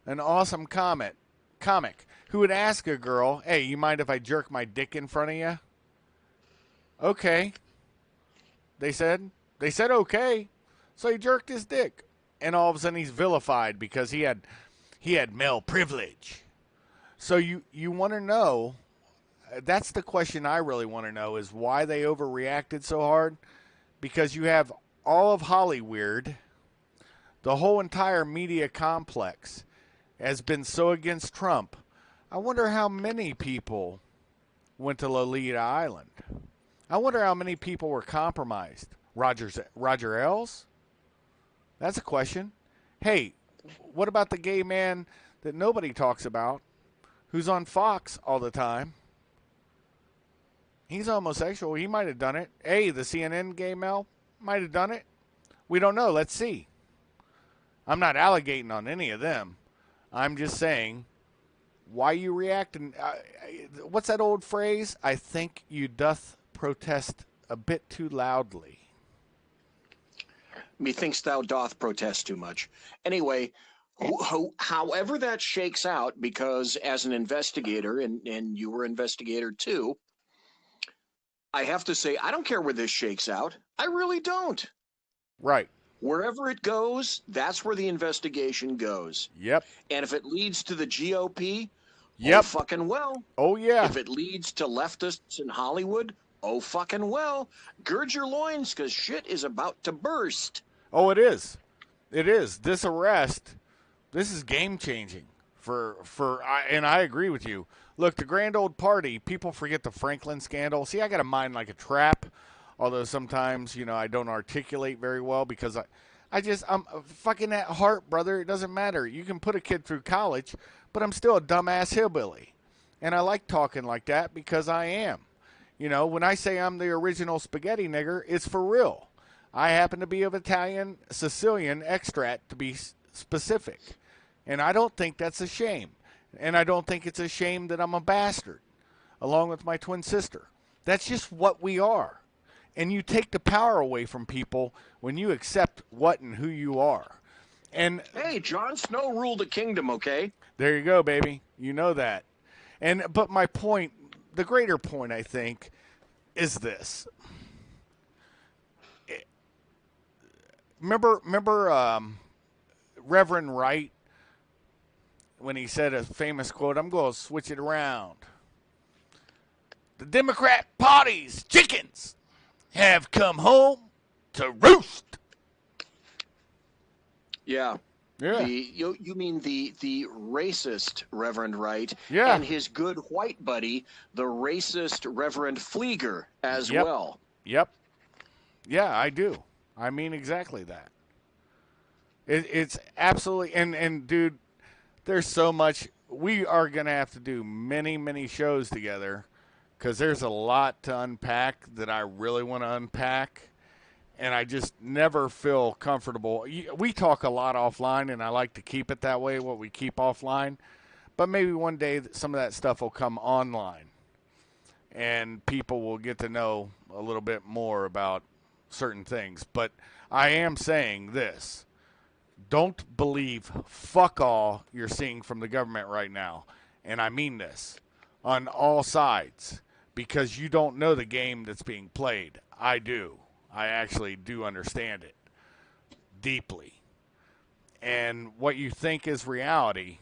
an awesome comic, who would ask a girl, hey, you mind if I jerk my dick in front of you? Okay. They said okay. So he jerked his dick. And all of a sudden he's vilified because he had male privilege. So you want to know, that's the question I really want to know, is why they overreacted so hard. Because you have all of Hollywood, the whole entire media complex has been so against Trump. I wonder how many people went to Lolita Island. I wonder how many people were compromised. Roger Ailes? That's a question. Hey, what about the gay man that nobody talks about, who's on Fox all the time? He's homosexual. He might have done it. Hey, the CNN gay male might have done it. We don't know. Let's see. I'm not alligating on any of them. I'm just saying, why you reacting? What's that old phrase? I think you doth protest a bit too loudly.
Methinks thou doth protest too much. Anyway, however that shakes out, because as an investigator, and you were investigator too, I have to say, I don't care where this shakes out. I really don't.
Right.
Wherever it goes, that's where the investigation goes.
Yep.
And if it leads to the GOP,
yep.
Oh fucking well.
Oh yeah.
If it leads to leftists in Hollywood, oh fucking well. Gird your loins, because shit is about to burst.
Oh, it is. It is. This arrest, this is game changing and I agree with you. Look, the grand old party, people forget the Franklin scandal. See, I got a mind like a trap, although sometimes, I don't articulate very well because I'm fucking at heart, brother. It doesn't matter. You can put a kid through college, but I'm still a dumbass hillbilly. And I like talking like that because I am. When I say I'm the original spaghetti nigger, it's for real. I happen to be of Italian, Sicilian extract, to be specific. And I don't think that's a shame. And I don't think it's a shame that I'm a bastard, along with my twin sister. That's just what we are. And you take the power away from people when you accept what and who you are. And
hey, Jon Snow ruled a kingdom, okay?
There you go, baby. You know that. But my point, the greater point, I think, is this. Remember Reverend Wright when he said a famous quote. I'm going to switch it around. The Democrat Party's chickens have come home to roost.
Yeah.
Yeah.
You mean the racist Reverend Wright
Yeah.
and his good white buddy, the racist Reverend Flieger as
Yep.
well.
Yep. Yeah, I do. I mean exactly that. It's absolutely and dude, there's so much. We are gonna have to do many shows together because there's a lot to unpack that I really want to unpack, and I just never feel comfortable. We talk a lot offline, and I like to keep it that way. What we keep offline, but maybe one day some of that stuff will come online, and people will get to know a little bit more about certain things. But I am saying this. Don't believe fuck all you're seeing from the government right now. And I mean this on all sides because you don't know the game that's being played. I do. I actually do understand it deeply. And what you think is reality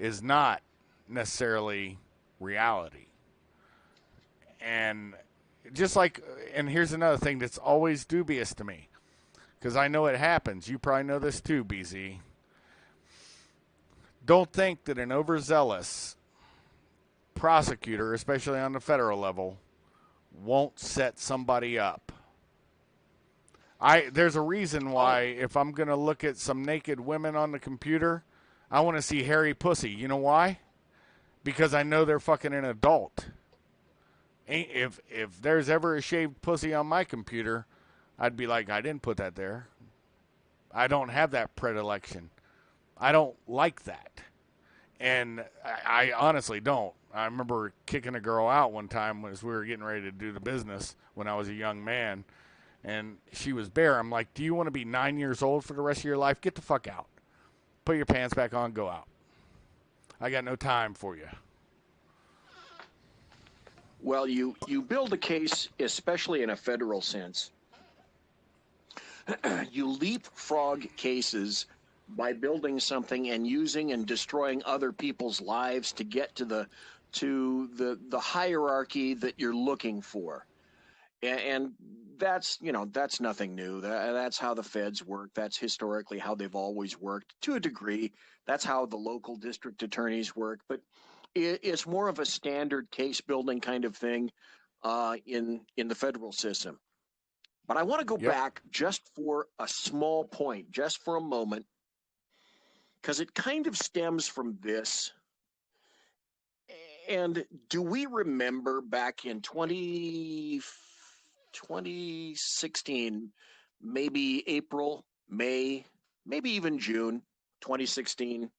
is not necessarily reality. And just like, and here's another thing that's always dubious to me. Because I know it happens. You probably know this too, BZ. Don't think that an overzealous prosecutor, especially on the federal level, won't set somebody up. There's a reason why if I'm going to look at some naked women on the computer, I want to see hairy pussy. You know why? Because I know they're fucking an adult. If there's ever a shaved pussy on my computer, I'd be like, I didn't put that there. I don't have that predilection. I don't like that. And I honestly don't. I remember kicking a girl out one time as we were getting ready to do the business when I was a young man. And she was bare. I'm like, do you want to be 9 years old for the rest of your life? Get the fuck out. Put your pants back on, go out. I got no time for you.
Well, you build a case, especially in a federal sense. You leapfrog cases by building something and using and destroying other people's lives to get to the hierarchy that you're looking for. And that's that's nothing new. That's how the feds work. That's historically how they've always worked to a degree. That's how the local district attorneys work. But it's more of a standard case building kind of thing in the federal system. But I want to go back just for a small point, just for a moment, because it kind of stems from this. And do we remember back in 2016, maybe April, May, maybe even June 2016,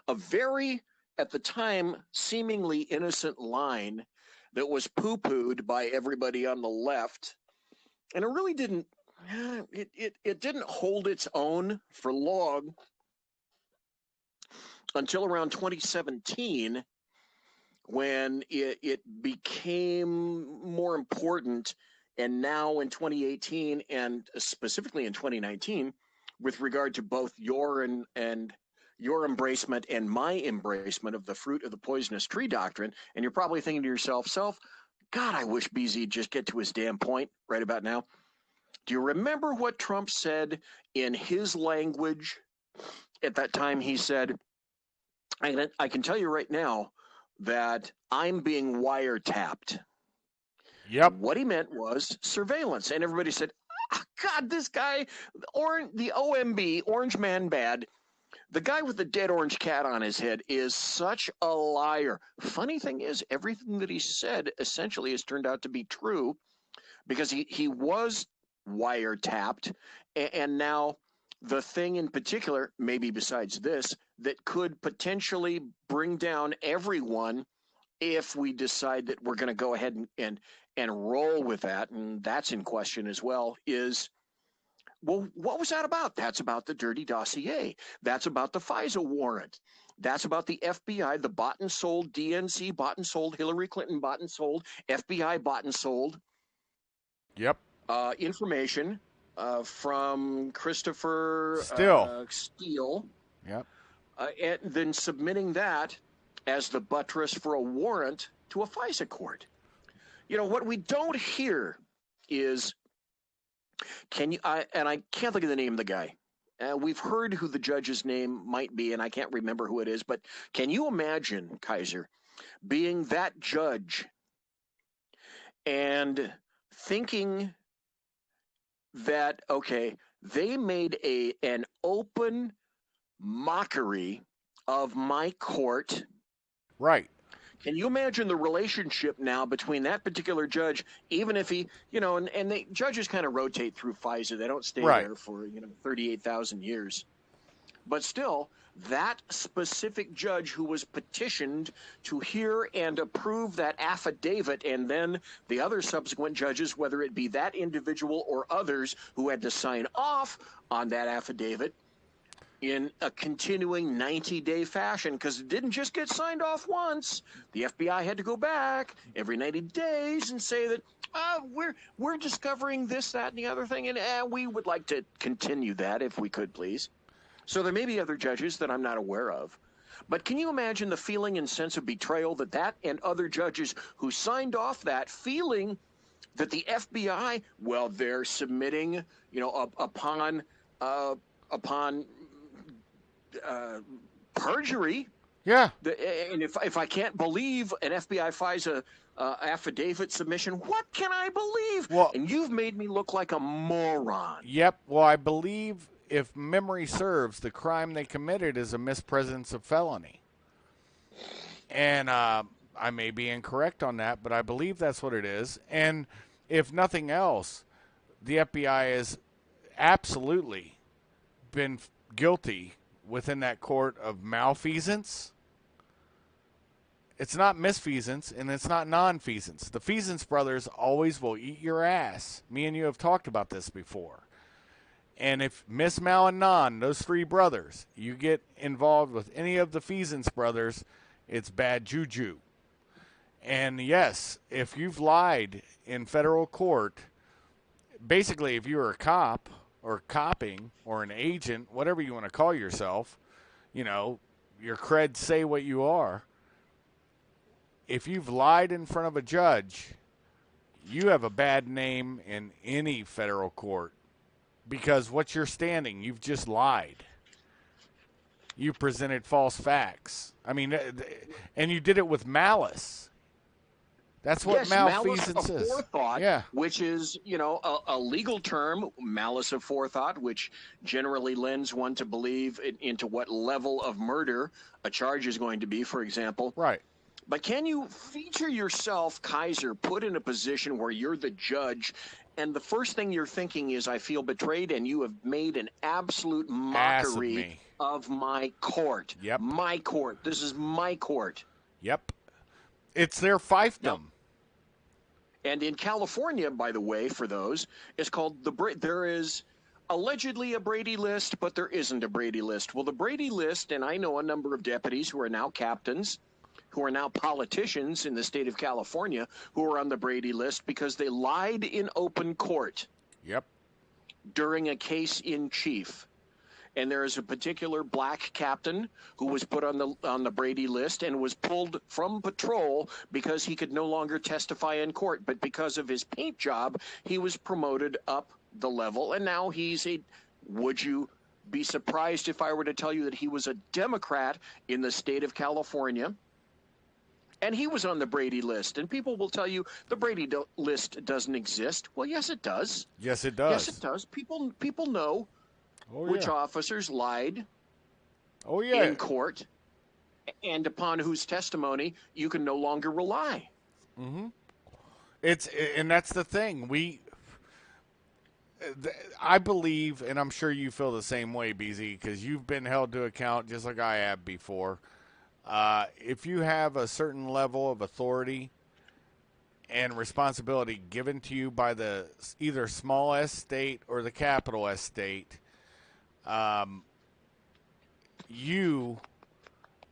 a very, at the time, seemingly innocent line that was poo-pooed by everybody on the left, and it really didn't. It didn't hold its own for long until around 2017, when it became more important, and now in 2018 and specifically in 2019, with regard to both your embracement and my embracement of the fruit of the poisonous tree doctrine. And you're probably thinking to yourself, God, I wish BZ'd just get to his damn point right about now. Do you remember what Trump said in his language at that time? He said, I can tell you right now that I'm being wiretapped.
Yep.
What he meant was surveillance. And everybody said, God, this guy, the OMB, Orange Man Bad, the guy with the dead orange cat on his head is such a liar. Funny thing is, everything that he said essentially has turned out to be true, because he was wiretapped. And now the thing in particular, maybe besides this, that could potentially bring down everyone if we decide that we're going to go ahead and roll with that, and that's in question as well, is, well, what was that about? That's about the dirty dossier. That's about the FISA warrant. That's about the FBI, the bought and sold, DNC bought and sold, Hillary Clinton bought and sold, FBI bought and sold.
Yep.
Information from Christopher
Steele.
Steele.
Yep.
and then submitting that as the buttress for a warrant to a FISA court. You know, what we don't hear is, and I can't think of the name of the guy. We've heard who the judge's name might be, and I can't remember who it is, but can you imagine, Kaiser, being that judge and thinking that, okay, they made an open mockery of my court.
Right.
Can you imagine the relationship now between that particular judge, even if he, and the judges kind of rotate through FISA. They don't stay there for, 38,000 years. But still, that specific judge who was petitioned to hear and approve that affidavit, and then the other subsequent judges, whether it be that individual or others who had to sign off on that affidavit in a continuing 90-day fashion, because it didn't just get signed off once. The FBI had to go back every 90 days and say that, we're discovering this, that, and the other thing, and we would like to continue that if we could, please. So there may be other judges that I'm not aware of. But can you imagine the feeling and sense of betrayal that and other judges who signed off that, feeling that the FBI, well, they're submitting, upon perjury.
Yeah.
And if I can't believe an FBI FISA affidavit submission, what can I believe?
Well,
and you've made me look like a moron.
Yep. Well, I believe, if memory serves, the crime they committed is a mispresence of felony. And I may be incorrect on that, but I believe that's what it is. And if nothing else, the FBI has absolutely been guilty within that court of malfeasance. It's not misfeasance, and it's not non-feasance. The Feasance brothers always will eat your ass. Me and you have talked about this before. And if Miss Mal and Non, those three brothers, you get involved with any of the Feasance brothers, it's bad juju. And yes, if you've lied in federal court, basically if you're a cop or copping or an agent, whatever you want to call yourself, your creds say what you are. If you've lied in front of a judge, you have a bad name in any federal court. Because what's your standing? You've just lied. You presented false facts. I mean, and you did it with malice. That's what malfeasance is.
Forethought, which is, a legal term, malice of forethought, which generally lends one to believe into what level of murder a charge is going to be, for example.
Right.
But can you feature yourself, Kaiser, put in a position where you're the judge, and the first thing you're thinking is, I feel betrayed, and you have made an absolute mockery of my court.
Yep.
My court. This is my court.
Yep. It's their fiefdom.
Yep. And in California, by the way, for those, it's called there is allegedly a Brady list, but there isn't a Brady list. Well, the Brady list, and I know a number of deputies who are now captains, who are now politicians in the state of California, who are on the Brady list because they lied in open court.
Yep.
During a case in chief. And there is a particular black captain who was put on the Brady list and was pulled from patrol because he could no longer testify in court. But because of his paint job, he was promoted up the level. And now would you be surprised if I were to tell you that he was a Democrat in the state of California? And he was on the Brady list. And people will tell you the Brady list doesn't exist. Well, yes, it does.
Yes, it does.
Yes, it does. People know which officers lied in court and upon whose testimony you can no longer rely.
Mm-hmm. And that's the thing. I believe, and I'm sure you feel the same way, BZ, because you've been held to account just like I have before. If you have a certain level of authority and responsibility given to you by the either small S state or the capital S state, you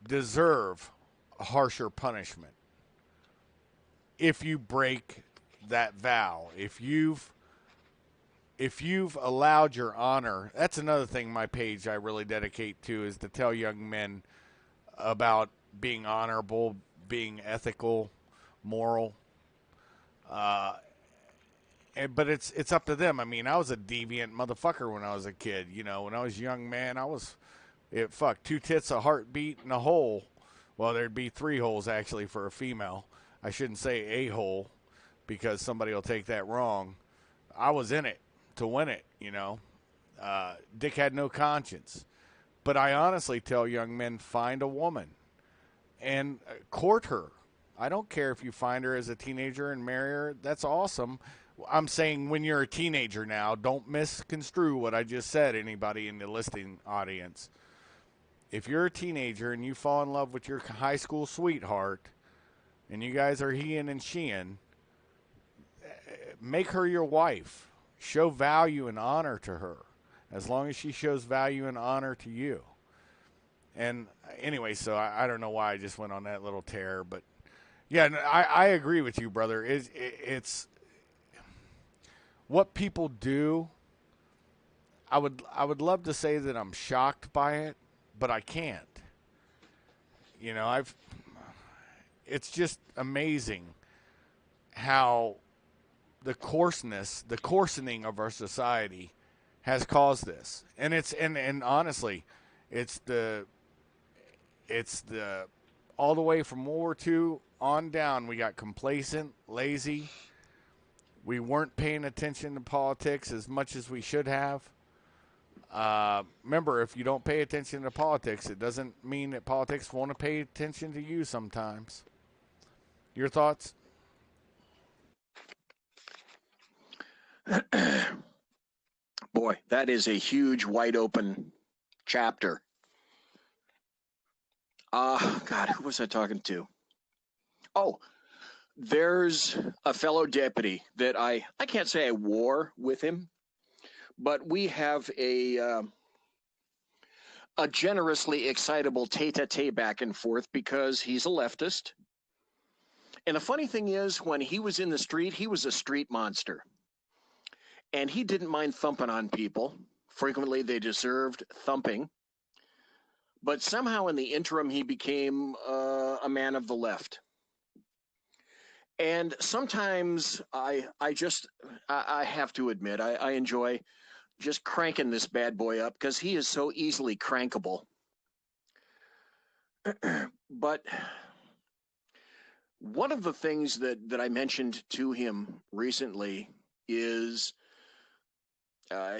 deserve a harsher punishment if you break that vow. If if you've allowed your honor, that's another thing my page I really dedicate to, is to tell young men about being honorable, being ethical, moral. But it's up to them. I mean, I was a deviant motherfucker when I was a kid. You know, when I was a young man, two tits, a heartbeat, and a hole. Well, there'd be three holes actually for a female. I shouldn't say a hole because somebody will take that wrong. I was in it to win it, you know. Dick had no conscience. But I honestly tell young men, find a woman and court her. I don't care if you find her as a teenager and marry her. That's awesome. I'm saying when you're a teenager now, don't misconstrue what I just said, anybody in the listening audience. If you're a teenager and you fall in love with your high school sweetheart and you guys are he-ing and she-ing, make her your wife. Show value and honor to her, as long as she shows value and honor to you. And anyway, so I don't know why I just went on that little tear, but yeah, I agree with you, brother. It's what people do. I would love to say that I'm shocked by it, but I can't. You know, it's just amazing how the coarsening of our society has caused this. And and honestly, it's the all the way from World War II on down, we got complacent, lazy. We weren't paying attention to politics as much as we should have. Remember, if you don't pay attention to politics, it doesn't mean that politics won't pay attention to you sometimes. Your thoughts?
Boy, that is a huge, wide open chapter. God, who was I talking to? Oh, there's a fellow deputy that I can't say I wore with him, but we have a generously excitable tete-a-tete back and forth because he's a leftist. And the funny thing is, when he was in the street, he was a street monster. And he didn't mind thumping on people. Frequently, they deserved thumping. But somehow in the interim, he became a man of the left. And sometimes I have to admit, I enjoy just cranking this bad boy up because he is so easily crankable. But one of the things that I mentioned to him recently is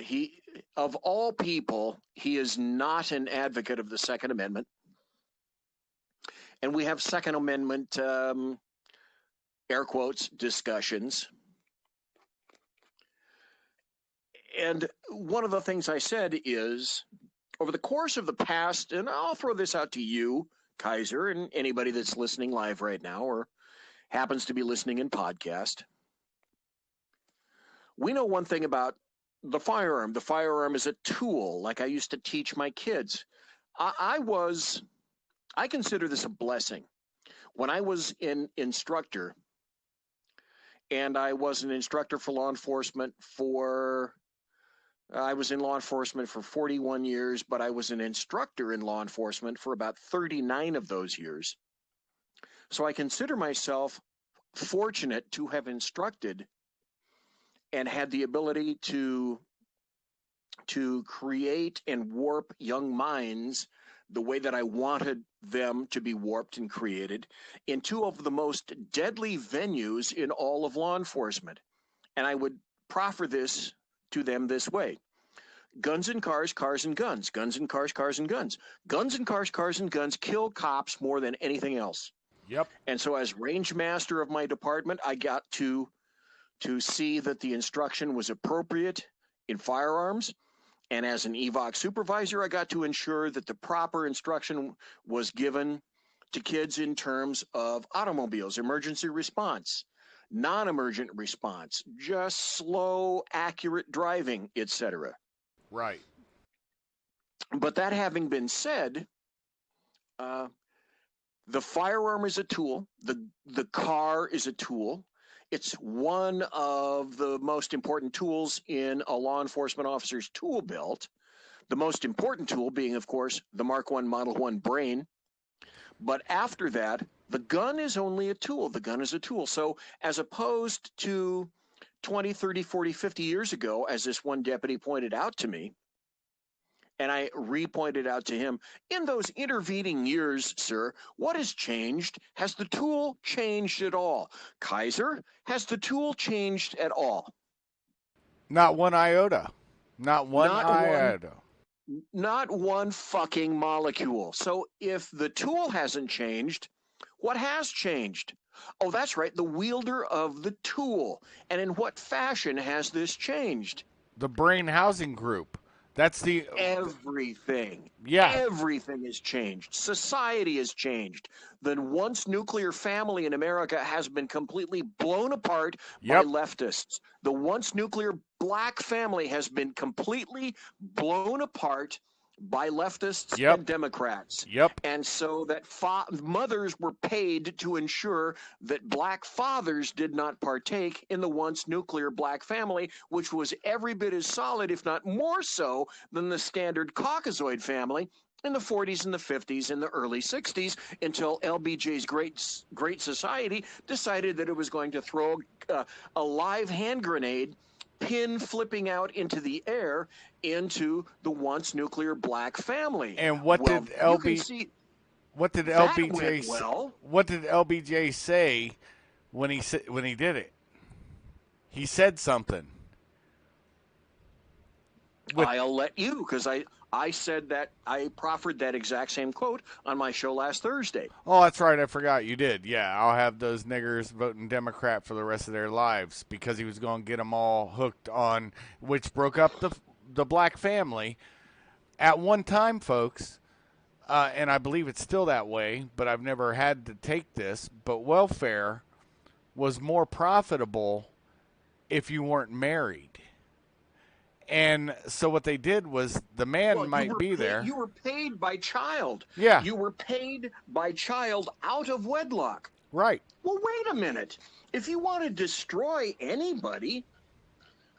he, of all people, he is not an advocate of the Second Amendment. And we have Second Amendment, air quotes, discussions. And one of the things I said is, over the course of the past, and I'll throw this out to you, Kaiser, and anybody that's listening live right now or happens to be listening in podcast, we know one thing about the firearm. The firearm is a tool, like I used to teach my kids. I consider this a blessing. When I was an instructor, and I was an instructor for law enforcement I was in law enforcement for 41 years, but I was an instructor in law enforcement for about 39 of those years. So I consider myself fortunate to have instructed and had the ability to create and warp young minds the way that I wanted them to be warped and created in two of the most deadly venues in all of law enforcement. And I would proffer this to them this way: guns and cars, cars and guns, guns and cars, cars and guns. Guns and cars, cars and guns kill cops more than anything else.
Yep.
And so as range master of my department, I got to see that the instruction was appropriate in firearms. And as an EVOC supervisor, I got to ensure that the proper instruction was given to kids in terms of automobiles, emergency response, non-emergent response, just slow, accurate driving, etc.
Right.
But that having been said, the firearm is a tool. The car is a tool. It's one of the most important tools in a law enforcement officer's tool belt. The most important tool being, of course, the Mark I Model I brain. But after that, the gun is only a tool. The gun is a tool. So as opposed to 20, 30, 40, 50 years ago, as this one deputy pointed out to me, and I re-pointed out to him, in those intervening years, sir, what has changed? Has the tool changed at all? Kaiser, has the tool changed at all?
Not one iota. Not one
Not one.
iota.
Not one fucking molecule. So if the tool hasn't changed, what has changed? Oh, that's right, the wielder of the tool. And in what fashion has this changed?
The brain housing group. That's the
Everything.
Yeah.
Everything has changed. Society has changed. The once nuclear family in America has been completely blown apart by leftists. The once nuclear black family has been completely blown apart by leftists and Democrats. And so that mothers were paid to ensure that black fathers did not partake in the once nuclear black family, which was every bit as solid, if not more so, than the standard Caucasoid family in the 40s and the 50s and the early 60s, until LBJ's Great Society decided that it was going to throw a live hand grenade, pin flipping out into the air, into the once nuclear black family.
And what did LBJ say when he did it? He said something.
I'll let you, because I said that, I proffered that exact same quote on my show last Thursday.
Oh, that's right. I forgot you did. Yeah, I'll have those niggers voting Democrat for the rest of their lives, because he was going to get them all hooked on, which broke up the black family. At one time, folks, and I believe it's still that way, but I've never had to take this, but welfare was more profitable if you weren't married. And so what they did was, the man might be there.
You were paid by child.
Yeah.
You were paid by child out of wedlock.
Right.
Well, wait a minute. If you want to destroy anybody,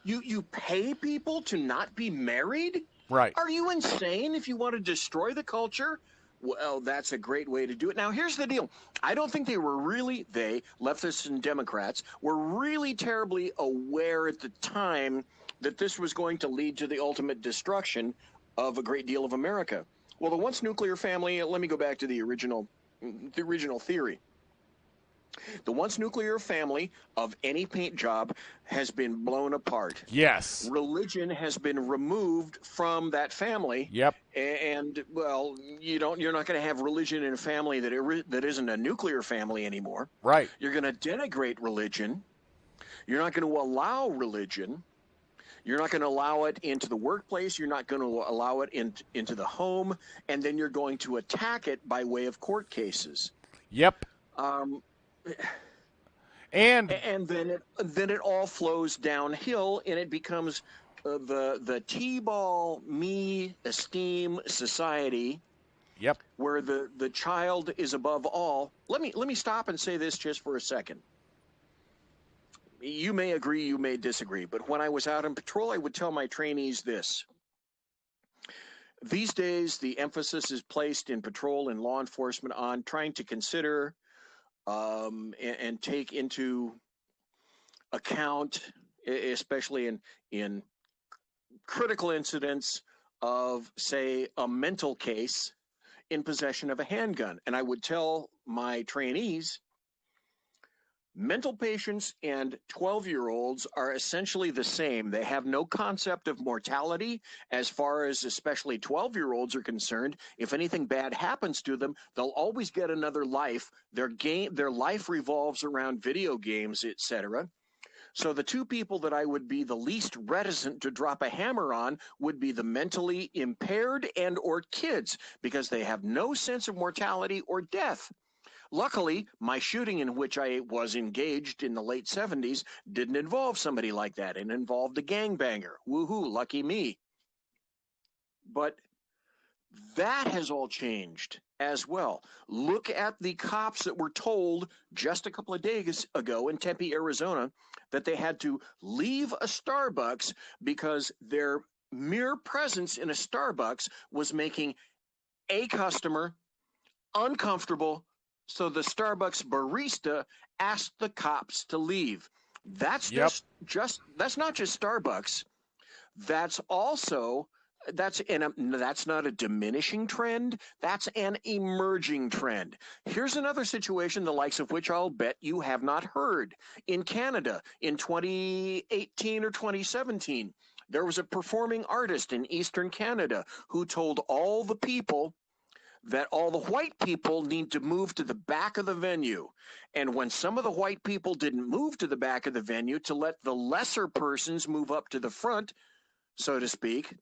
you pay people to not be married?
Right.
Are you insane if you want to destroy the culture? Well, that's a great way to do it. Now, here's the deal. I don't think leftists and Democrats, were really terribly aware at the time that this was going to lead to the ultimate destruction of a great deal of America. Well, the once nuclear family, let me go back to the original theory. The once nuclear family of any paint job has been blown apart.
Yes.
Religion has been removed from that family.
Yep.
And, well, you're not going to have religion in a family that isn't a nuclear family anymore.
Right.
You're going to denigrate religion. You're not going to allow religion. You're not going to allow it into the workplace. You're not going to allow it into the home. And then you're going to attack it by way of court cases.
Yep. And
then it all flows downhill, and it becomes the T-ball me esteem society.
Yep.
Where the child is above all. Let me stop and say this just for a second. You may agree, you may disagree, but when I was out on patrol, I would tell my trainees this. These days, the emphasis is placed in patrol and law enforcement on trying to consider and take into account, especially in critical incidents of, say, a mental case in possession of a handgun. And I would tell my trainees, mental patients and 12-year-olds are essentially the same. They have no concept of mortality as far as especially 12-year-olds are concerned. If anything bad happens to them, they'll always get another life. Their life revolves around video games, etc. So the two people that I would be the least reticent to drop a hammer on would be the mentally impaired and or kids, because they have no sense of mortality or death. Luckily, my shooting in which I was engaged in the late 70s didn't involve somebody like that. It involved a gangbanger. Woohoo, lucky me. But that has all changed as well. Look at the cops that were told just a couple of days ago in Tempe, Arizona, that they had to leave a Starbucks because their mere presence in a Starbucks was making a customer uncomfortable, so the Starbucks barista asked the cops to leave. That's
Yep.
that's not just Starbucks. That's also that's not a diminishing trend. That's an emerging trend. Here's another situation, the likes of which I'll bet you have not heard. In Canada, in 2018 or 2017, there was a performing artist in Eastern Canada who told all the people that all the white people need to move to the back of the venue. And when some of the white people didn't move to the back of the venue to let the lesser persons move up to the front, so to speak,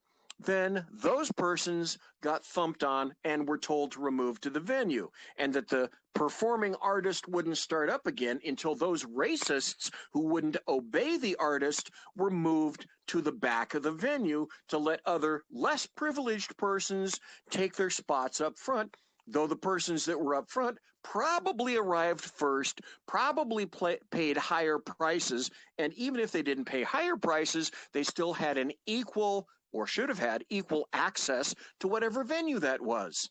then those persons got thumped on and were told to remove to the venue, and that the performing artist wouldn't start up again until those racists who wouldn't obey the artist were moved to the back of the venue to let other less privileged persons take their spots up front, though the persons that were up front probably arrived first, probably paid higher prices, and even if they didn't pay higher prices, they still had an equal, or should have had equal, access to whatever venue that was.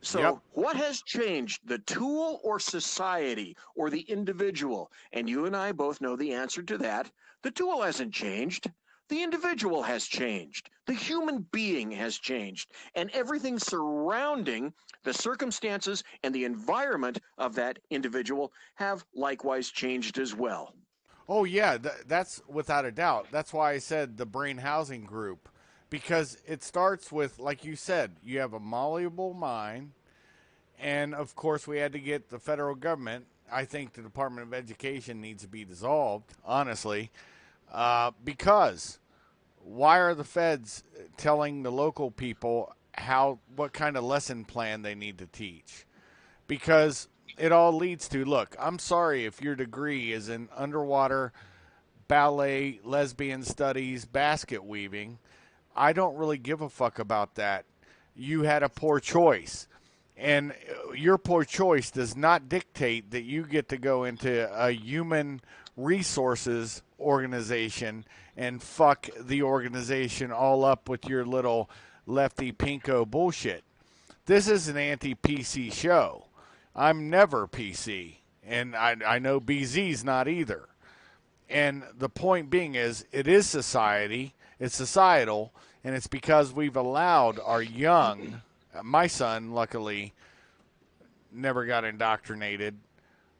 So
Yep.
what has changed, the tool or society or the individual? And you and I both know the answer to that. The tool hasn't changed. The individual has changed. The human being has changed. And everything surrounding the circumstances and the environment of that individual have likewise changed as well.
Oh, yeah, that's without a doubt. That's why I said the brain housing group, because it starts with, like you said, you have a malleable mind. And of course, we had to get the federal government. I think the Department of Education needs to be dissolved, honestly, because why are the feds telling the local people what kind of lesson plan they need to teach? Because it all leads to, look, I'm sorry if your degree is in underwater ballet, lesbian studies, basket weaving. I don't really give a fuck about that. You had a poor choice. And your poor choice does not dictate that you get to go into a human resources organization and fuck the organization all up with your little lefty pinko bullshit. This is an anti-PC show. I'm never PC, and I know BZ's not either. And the point being is, it is society, it's societal, and it's because we've allowed our young, my son, luckily, never got indoctrinated.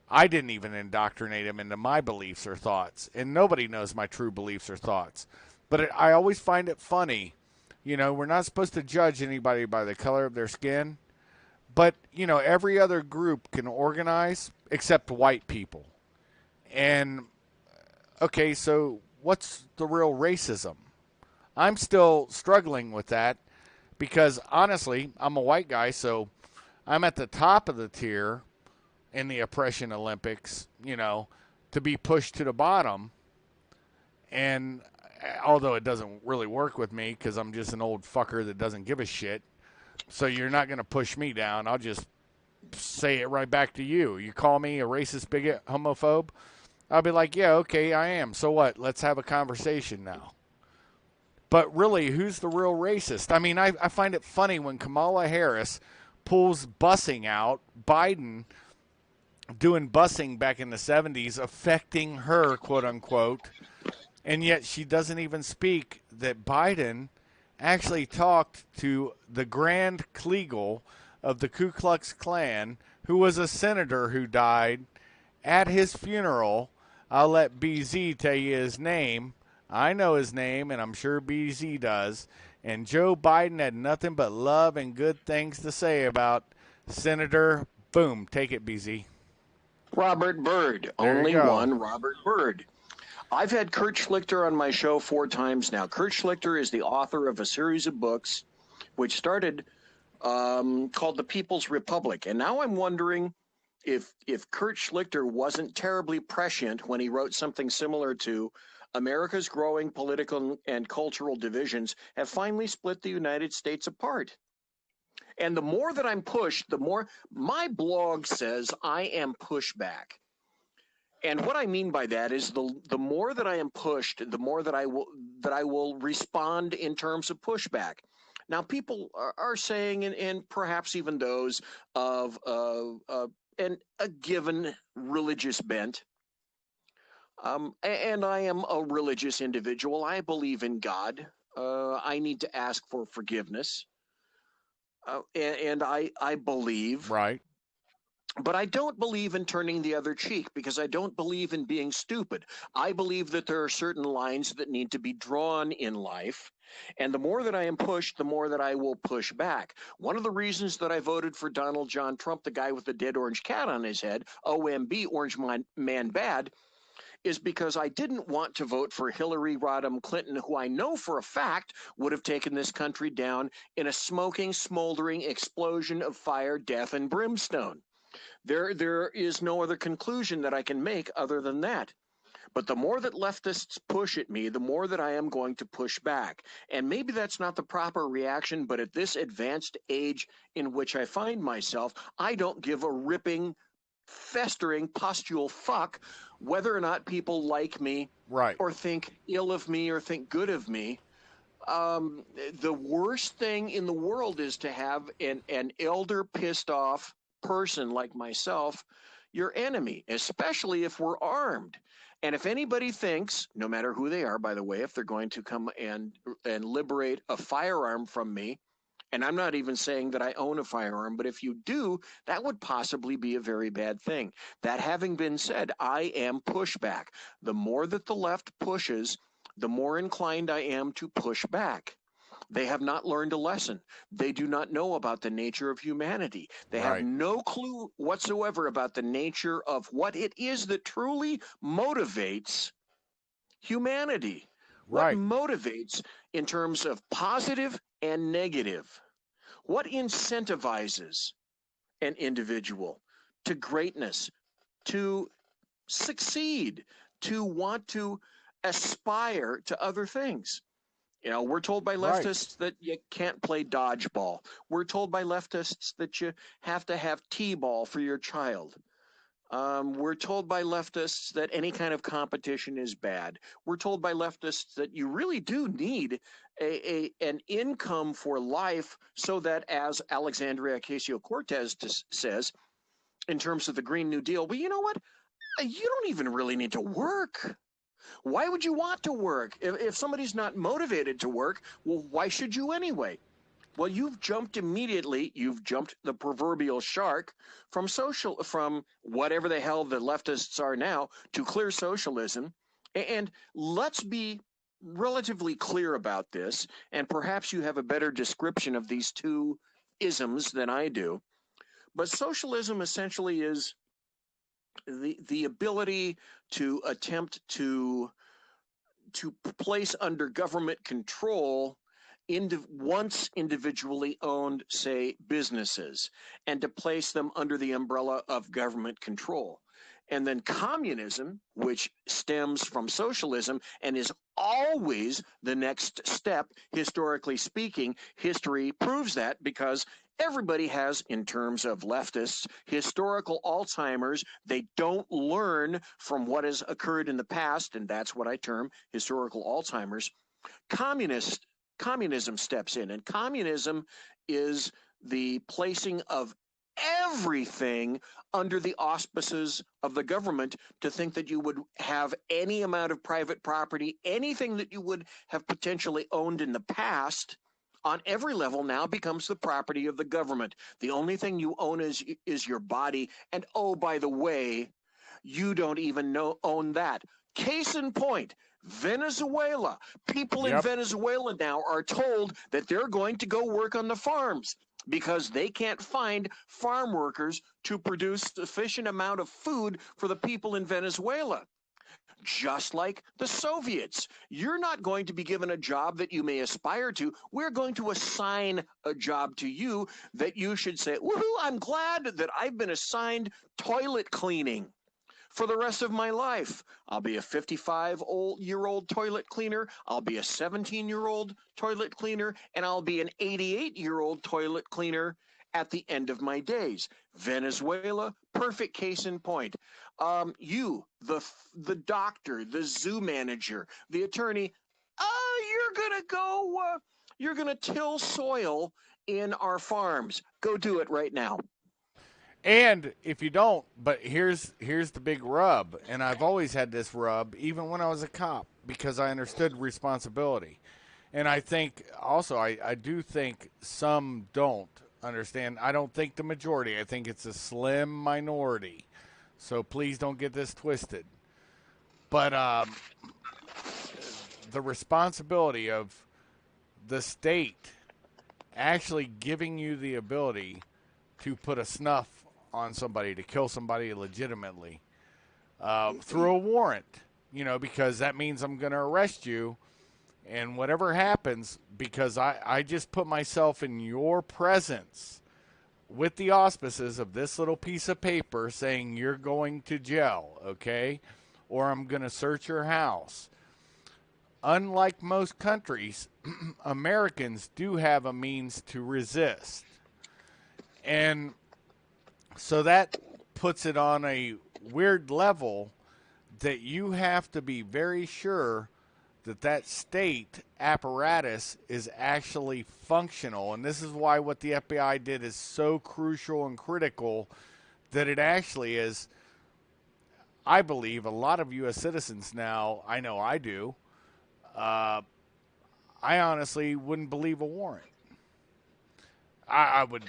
I didn't even indoctrinate him into my beliefs or thoughts, and nobody knows my true beliefs or thoughts. But I always find it funny. You know, we're not supposed to judge anybody by the color of their skin. But, you know, every other group can organize except white people. And, okay, so what's the real racism? I'm still struggling with that because, honestly, I'm a white guy, so I'm at the top of the tier in the oppression Olympics, you know, to be pushed to the bottom. And although it doesn't really work with me because I'm just an old fucker that doesn't give a shit, so you're not going to push me down. I'll just say it right back to you. You call me a racist, bigot, homophobe, I'll be like, yeah, okay, I am. So what? Let's have a conversation now. But really, who's the real racist? I mean, I find it funny when Kamala Harris pulls busing out, Biden doing busing back in the 70s, affecting her, quote unquote, and yet she doesn't even speak that Biden actually talked to the Grand Kleagle of the Ku Klux Klan, who was a senator who died, at his funeral. I'll let BZ tell you his name. I know his name, and I'm sure BZ does. And Joe Biden had nothing but love and good things to say about Senator, boom, take it, BZ.
Robert Byrd,
There
only
you go.
one Robert Byrd. I've had Kurt Schlichter on my show 4 times now. Kurt Schlichter is the author of a series of books which started called The People's Republic. And now I'm wondering if Kurt Schlichter wasn't terribly prescient when he wrote something similar to America's growing political and cultural divisions have finally split the United States apart. And the more that I'm pushed, the more my blog says I am pushback. And what I mean by that is the more that I am pushed, the more that I will respond in terms of pushback. Now, people are saying, and perhaps even those of a given religious bent, and I am a religious individual. I believe in God. I need to ask for forgiveness, and I believe.
Right.
But I don't believe in turning the other cheek because I don't believe in being stupid. I believe that there are certain lines that need to be drawn in life. And the more that I am pushed, the more that I will push back. One of the reasons that I voted for Donald John Trump, the guy with the dead orange cat on his head, OMB, Orange Man Bad, is because I didn't want to vote for Hillary Rodham Clinton, who I know for a fact would have taken this country down in a smoking, smoldering explosion of fire, death, and brimstone. There is no other conclusion that I can make other than that. But the more that leftists push at me, the more that I am going to push back. And maybe that's not the proper reaction, but at this advanced age in which I find myself, I don't give a ripping, festering, pustule fuck whether or not people like me,
right,
or think ill of me or think good of me. The worst thing in the world is to have an elder, pissed off person like myself your enemy, especially if we're armed. And if anybody thinks, no matter who they are, by the way, if they're going to come and liberate a firearm from me, and I'm not even saying that I own a firearm, but if you do, that would possibly be a very bad thing. That having been said, I am pushback. The more that the left pushes, the more inclined I am to push back. They have not learned a lesson. They do not know about the nature of humanity. They have no clue whatsoever about the nature of what it is that truly motivates humanity. What motivates in terms of positive and negative? What incentivizes an individual to greatness, to succeed, to want to aspire to other things? You know, we're told by leftists that you can't play dodgeball. We're told by leftists that you have to have T-ball for your child. We're told by leftists that any kind of competition is bad. We're told by leftists that you really do need an income for life so that, as Alexandria Ocasio-Cortez says, in terms of the Green New Deal, well, you know what? You don't even really need to work. Why would you want to work? If somebody's not motivated to work, well, why should you anyway? Well, you've jumped the proverbial shark from whatever the hell the leftists are now to clear socialism. And let's be relatively clear about this, and perhaps you have a better description of these two isms than I do. But socialism essentially is the ability to attempt to place under government control once individually owned, say, businesses, and to place them under the umbrella of government control. And then communism, which stems from socialism and is always the next step, historically speaking. History proves that because everybody has, in terms of leftists, historical Alzheimer's. They don't learn from what has occurred in the past, and that's what I term historical Alzheimer's. Communism steps in, and communism is the placing of everything under the auspices of the government. To think that you would have any amount of private property, anything that you would have potentially owned in the past, on every level now becomes the property of the government. The only thing you own is your body. And oh, by the way, you don't even own that. Case in point, Venezuela. People in Venezuela now are told that they're going to go work on the farms because they can't find farm workers to produce sufficient amount of food for the people in Venezuela. Just like the Soviets. You're not going to be given a job that you may aspire to. We're going to assign a job to you that you should say, woohoo, I'm glad that I've been assigned toilet cleaning for the rest of my life. I'll be a 55-year-old toilet cleaner. I'll be a 17-year-old toilet cleaner, and I'll be an 88-year-old toilet cleaner at the end of my days. Venezuela, perfect case in point. You, the doctor, the zoo manager, the attorney, you're gonna till soil in our farms. Go do it right now.
And if you don't, but here's the big rub, and I've always had this rub, even when I was a cop, because I understood responsibility. And I think also, I do think some don't understand. I don't think the majority. I think it's a slim minority. So please don't get this twisted. But the responsibility of the state actually giving you the ability to put a snuff on somebody, to kill somebody legitimately through a warrant, because that means I'm going to arrest you. And whatever happens, because I just put myself in your presence with the auspices of this little piece of paper saying you're going to jail, okay? Or I'm going to search your house. Unlike most countries, Americans do have a means to resist. And so that puts it on a weird level that you have to be very sure that state apparatus is actually functional. And this is why what the FBI did is so crucial and critical, that it actually is. I believe a lot of U.S. citizens now, I know I do, I honestly wouldn't believe a warrant. I would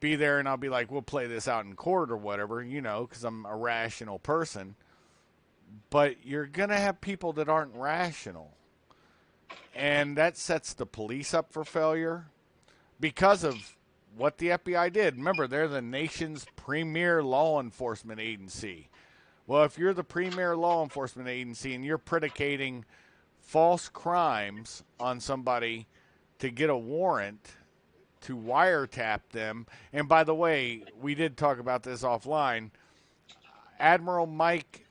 be there and I'll be like, we'll play this out in court or whatever, because I'm a rational person. But you're going to have people that aren't rational. And that sets the police up for failure because of what the FBI did. Remember, they're the nation's premier law enforcement agency. Well, if you're the premier law enforcement agency and you're predicating false crimes on somebody to get a warrant to wiretap them, and by the way, we did talk about this offline, Admiral Mike,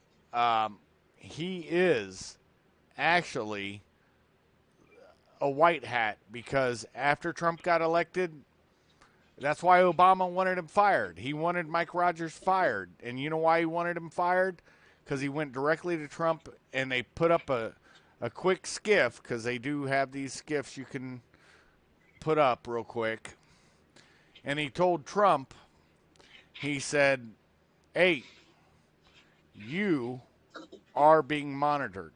he is actually a white hat, because after Trump got elected, that's why Obama wanted him fired. He wanted Mike Rogers fired. And you know why he wanted him fired? Because he went directly to Trump and they put up a quick skiff, because they do have these skiffs you can put up real quick. And he told Trump, he said, hey, you are being monitored.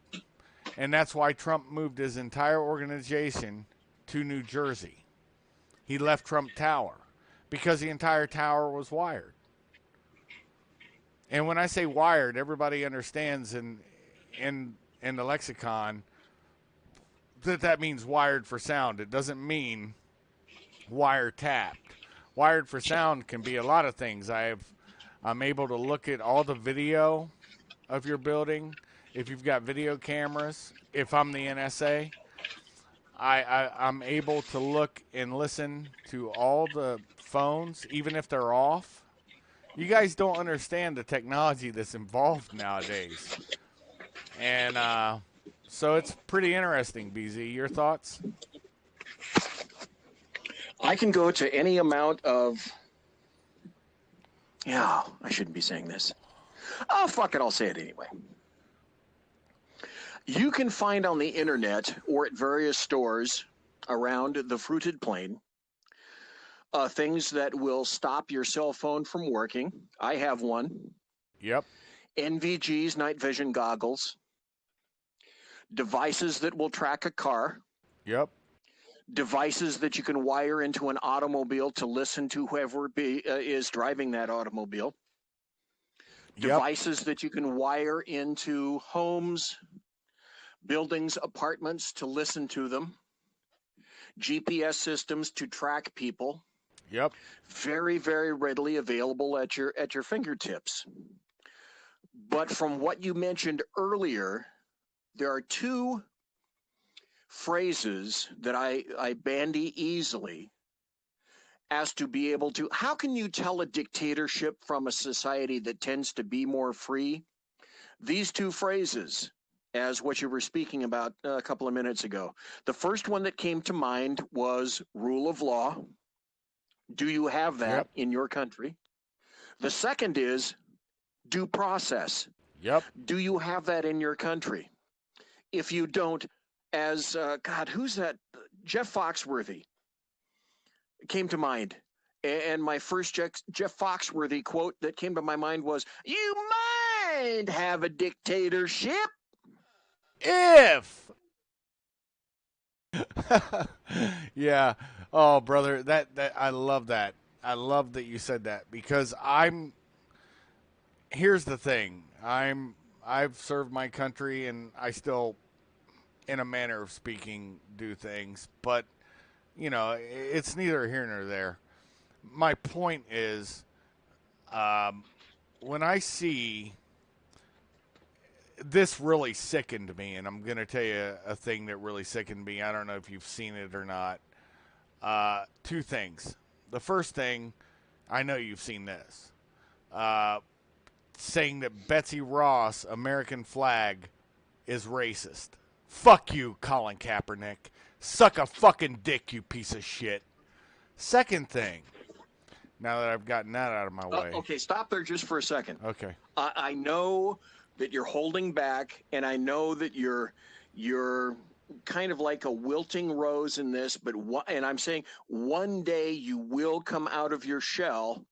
And that's why Trump moved his entire organization to New Jersey. He left Trump Tower because the entire tower was wired. And when I say wired, everybody understands in the lexicon that means wired for sound. It doesn't mean wiretapped. Wired for sound can be a lot of things. I'm able to look at all the video of your building. If you've got video cameras, if I'm the NSA, I'm able to look and listen to all the phones, even if they're off. You guys don't understand the technology that's involved nowadays. And so it's pretty interesting, BZ. Your thoughts?
I can go to any amount of... Yeah, I shouldn't be saying this. Oh, fuck it, I'll say it anyway. You can find on the internet or at various stores around the fruited plain things that will stop your cell phone from working. I have one.
Yep.
NVG's night vision goggles. Devices that will track a car.
Yep.
Devices that you can wire into an automobile to listen to whoever is driving that automobile.
Yep.
Devices that you can wire into homes, buildings, apartments to listen to them. GPS systems to track people.
Yep.
Very, very readily available at your fingertips. But from what you mentioned earlier, there are two phrases that I bandy easily as to be able to... How can you tell a dictatorship from a society that tends to be more free? These two phrases, as what you were speaking about a couple of minutes ago. The first one that came to mind was rule of law. Do you have that
Yep.
in your country? The second is due process.
Yep.
Do you have that in your country? If you don't, as God, who's that? Jeff Foxworthy came to mind. And my first Jeff Foxworthy quote that came to my mind was, "You might have a dictatorship."
If yeah. Oh, brother, that I love that. I love that you said that because here's the thing. I've served my country and I still in a manner of speaking do things, but it's neither here nor there. My point is when I see this really sickened me, and I'm going to tell you a thing that really sickened me. I don't know if you've seen it or not. Two things. The first thing, I know you've seen this, saying that Betsy Ross' American flag is racist. Fuck you, Colin Kaepernick. Suck a fucking dick, you piece of shit. Second thing, now that I've gotten that out of my way.
Okay, stop there just for a second.
Okay.
I know that you're holding back, and I know that you're kind of like a wilting rose in this, and I'm saying one day you will come out of your shell,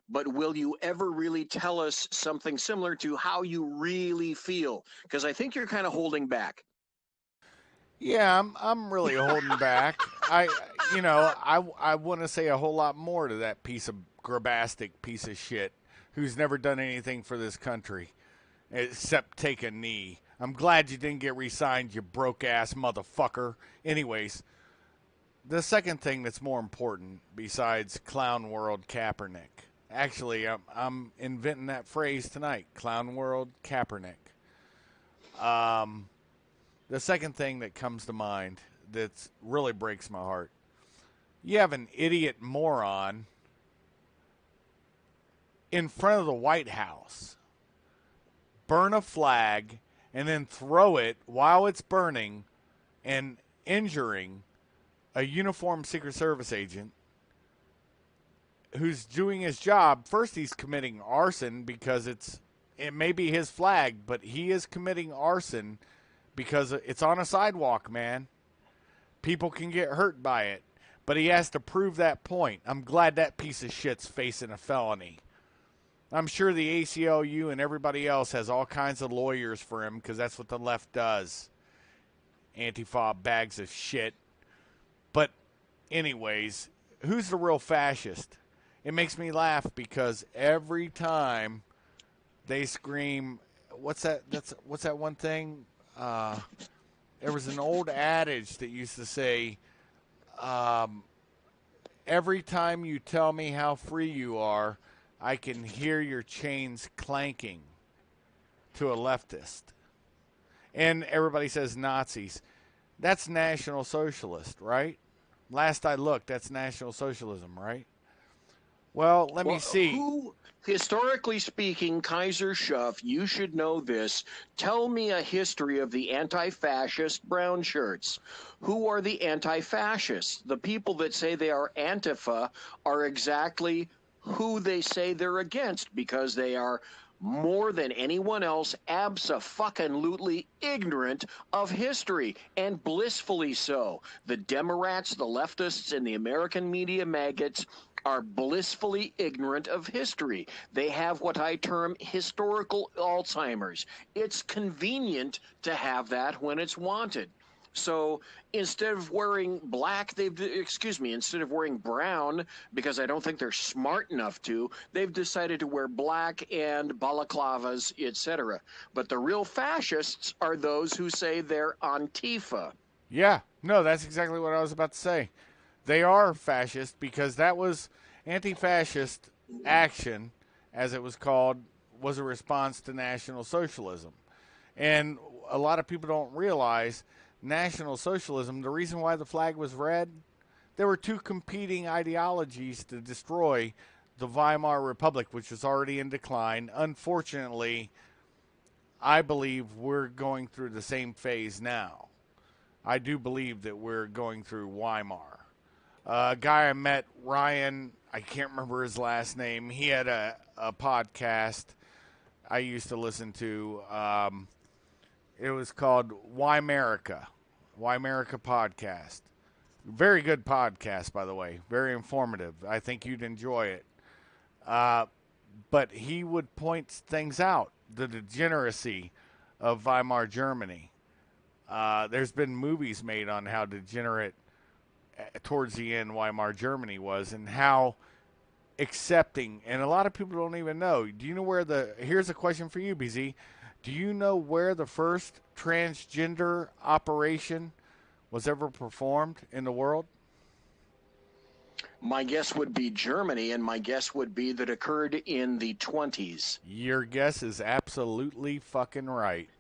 but will you ever really tell us something similar to how you really feel? Because I think you're kind of holding back.
Yeah, I'm really holding back. I want to say a whole lot more to that piece of grabastic piece of shit who's never done anything for this country except take a knee. I'm glad you didn't get re-signed, you broke-ass motherfucker. Anyways, the second thing that's more important besides Clown World Kaepernick. Actually, I'm inventing that phrase tonight, Clown World Kaepernick. The second thing that comes to mind that really breaks my heart. You have an idiot moron in front of the White House burn a flag and then throw it while it's burning and injuring a uniformed Secret Service agent who's doing his job. First, he's committing arson because it may be his flag, but he is committing arson because it's on a sidewalk, man. People can get hurt by it, but he has to prove that point. I'm glad that piece of shit's facing a felony. I'm sure the ACLU and everybody else has all kinds of lawyers for him because that's what the left does. Antifa bags of shit. But anyways, who's the real fascist? It makes me laugh because every time they scream, what's that one thing? There was an old adage that used to say, every time you tell me how free you are, I can hear your chains clanking, to a leftist. And everybody says Nazis. That's National Socialist, right? Last I looked, that's National Socialism, right? Well, let me see.
Historically speaking, Kaiser Schuff, you should know this. Tell me a history of the anti-fascist brown shirts. Who are the anti-fascists? The people that say they are Antifa are exactly who they say they're against because they are more than anyone else abso-fucking-lutely ignorant of history, and blissfully so. The Democrats, the leftists, and the American media maggots are blissfully ignorant of history. They have what I term historical Alzheimer's. It's convenient to have that when it's wanted. So instead of wearing instead of wearing brown, because I don't think they're smart enough to, they've decided to wear black and balaclavas, etc. But the real fascists are those who say they're Antifa.
Yeah, no, that's exactly what I was about to say. They are fascist because that was anti-fascist action, as it was called, was a response to National Socialism. And a lot of people don't realize National Socialism, the reason why the flag was red, there were two competing ideologies to destroy the Weimar Republic, which was already in decline. Unfortunately, I believe we're going through the same phase now. I do believe that we're going through Weimar. A guy I met, Ryan, I can't remember his last name. He had a podcast I used to listen to. It was called Why America? Why America podcast. Very good podcast, by the way. Very informative. I think you'd enjoy it. But he would point things out, the degeneracy of Weimar Germany. There's been movies made on how degenerate towards the end Weimar Germany was, and how accepting, and a lot of people don't even know. Do you know where here's a question for you, BZ. Do you know where the first transgender operation was ever performed in the world?
My guess would be Germany, and my guess would be that occurred in the 20s.
Your guess is absolutely fucking right.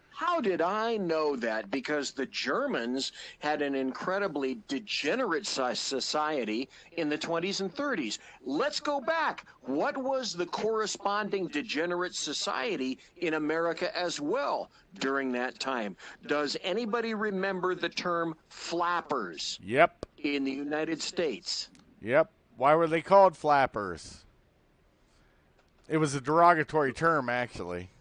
How did I know that? Because the Germans had an incredibly degenerate society in the 20s and 30s. Let's go back. What was the corresponding degenerate society in America as well during that time? Does anybody remember the term flappers?
Yep.
In the United States?
Yep. Why were they called flappers? It was a derogatory term, actually.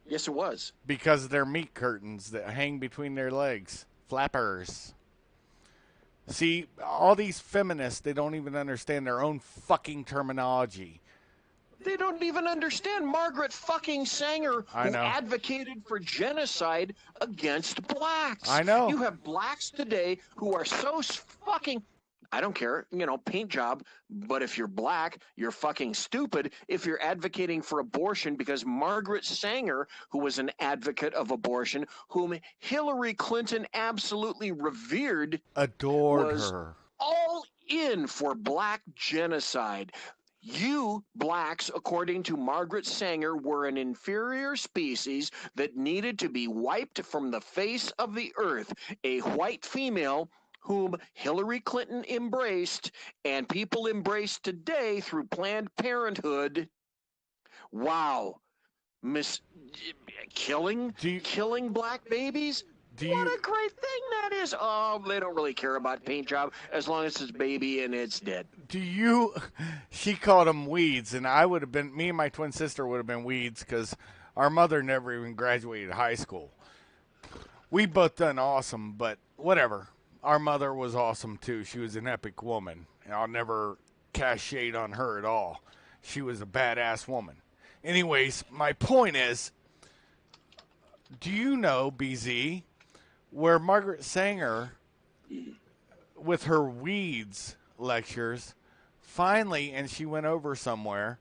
Yes, it was.
Because of their meat curtains that hang between their legs. Flappers. See, all these feminists, they don't even understand their own fucking terminology.
They don't even understand Margaret fucking Sanger, who advocated for genocide against blacks.
I know.
You have blacks today who are so fucking... I don't care, paint job, but if you're black, you're fucking stupid if you're advocating for abortion, because Margaret Sanger, who was an advocate of abortion, whom Hillary Clinton absolutely revered,
adored
was
her,
all in for black genocide. You blacks, according to Margaret Sanger, were an inferior species that needed to be wiped from the face of the earth. A white female whom Hillary Clinton embraced, and people embrace today through Planned Parenthood. Wow. Killing black babies? What a great thing that is. Oh, they don't really care about paint job as long as it's baby and it's dead.
She called them weeds, and me and my twin sister would have been weeds because our mother never even graduated high school. We both done awesome, but whatever. Our mother was awesome, too. She was an epic woman, and I'll never cast shade on her at all. She was a badass woman. Anyways, my point is, do you know, BZ, where Margaret Sanger, with her weeds lectures, finally, and she went over somewhere,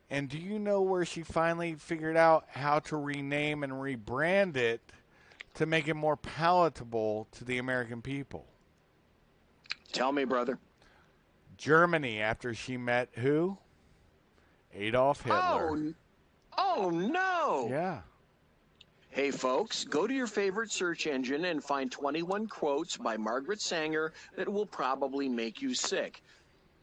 and do you know where she finally figured out how to rename and rebrand it to make it more palatable to the American people?
Tell me, brother.
Germany, after she met who? Adolf Hitler.
Oh no!
Yeah.
Hey, folks, go to your favorite search engine and find 21 quotes by Margaret Sanger that will probably make you sick.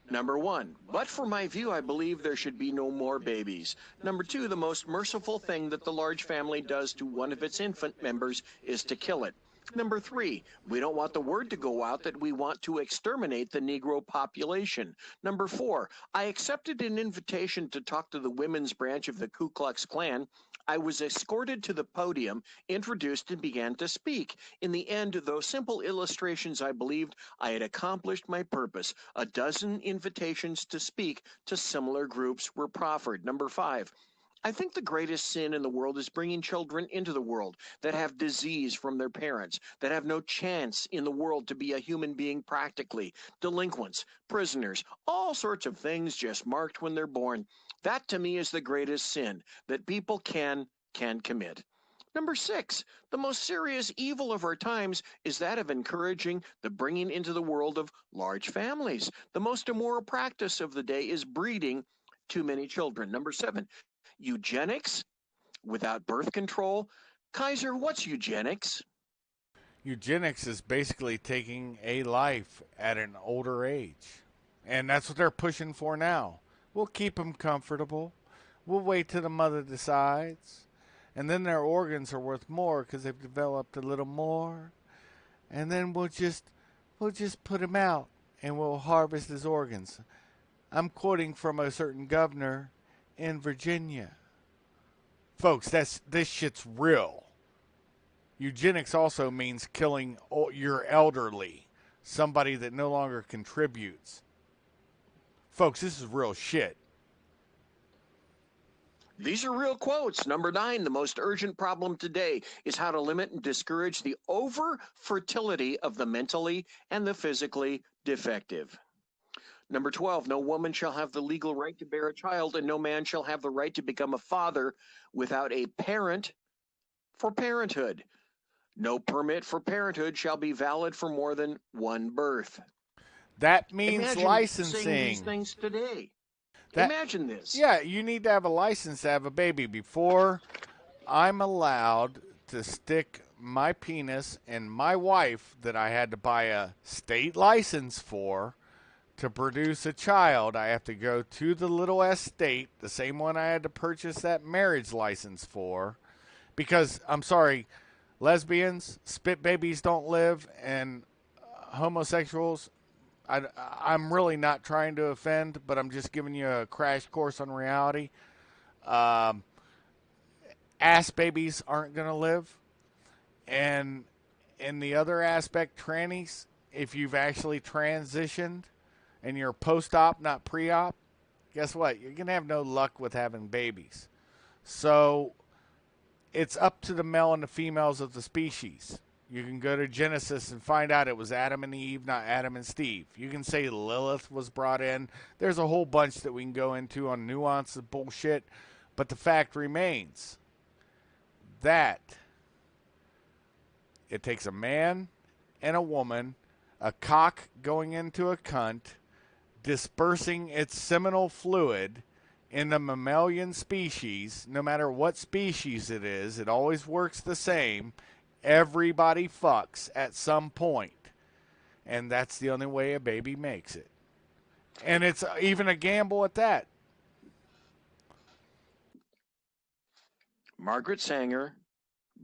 Number 1, but for my view, I believe there should be no more babies. Number 2, the most merciful thing that the large family does to one of its infant members is to kill it. Number 3, we don't want the word to go out that we want to exterminate the Negro population. Number 4, I accepted an invitation to talk to the women's branch of the Ku Klux Klan. I was escorted to the podium, introduced, and began to speak. In the end, though simple illustrations, I believed I had accomplished my purpose. A dozen invitations to speak to similar groups were proffered. Number 5, I think the greatest sin in the world is bringing children into the world that have disease from their parents, that have no chance in the world to be a human being practically, delinquents, prisoners, all sorts of things just marked when they're born. That to me is the greatest sin that people can commit. Number 6, the most serious evil of our times is that of encouraging the bringing into the world of large families. The most immoral practice of the day is breeding too many children. Number 7, eugenics without birth control. Kaiser, what's eugenics?
Eugenics is basically taking a life at an older age. And that's what they're pushing for now. We'll keep them comfortable. We'll wait till the mother decides. And then their organs are worth more because they've developed a little more. And then we'll just put him out and we'll harvest his organs. I'm quoting from a certain governor in Virginia. Folks, this shit's real. Eugenics also means killing your elderly, somebody that no longer contributes. Folks, this is real shit.
These are real quotes. Number 9, the most urgent problem today is how to limit and discourage the over-fertility of the mentally and the physically defective. Number 12, no woman shall have the legal right to bear a child, and no man shall have the right to become a father without a parent for parenthood. No permit for parenthood shall be valid for more than one birth.
That means
Imagine
licensing.
saying these things today. Imagine this.
Yeah, you need to have a license to have a baby before I'm allowed to stick my penis in my wife that I had to buy a state license for to produce a child. I have to go to the little S state, the same one I had to purchase that marriage license for, because, I'm sorry, lesbians, spit babies don't live, and homosexuals, I'm really not trying to offend, but I'm just giving you a crash course on reality. Ass babies aren't going to live. And in the other aspect, trannies, if you've actually transitioned and you're post-op, not pre-op, guess what? You're going to have no luck with having babies. So it's up to the male and the females of the species. You can go to Genesis and find out it was Adam and Eve, not Adam and Steve. You can say Lilith was brought in. There's a whole bunch that we can go into on nuance of bullshit. But the fact remains that it takes a man and a woman, a cock going into a cunt, dispersing its seminal fluid in the mammalian species. No matter what species it is, it always works the same. Everybody fucks at some point. And that's the only way a baby makes it. And it's even a gamble at that.
Margaret Sanger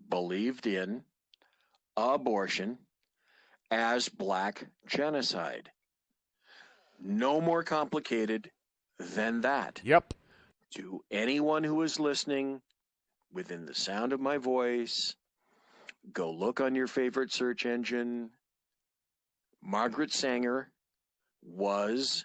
believed in abortion as black genocide. No more complicated than that.
Yep.
To anyone who is listening within the sound of my voice, go look on your favorite search engine. Margaret Sanger was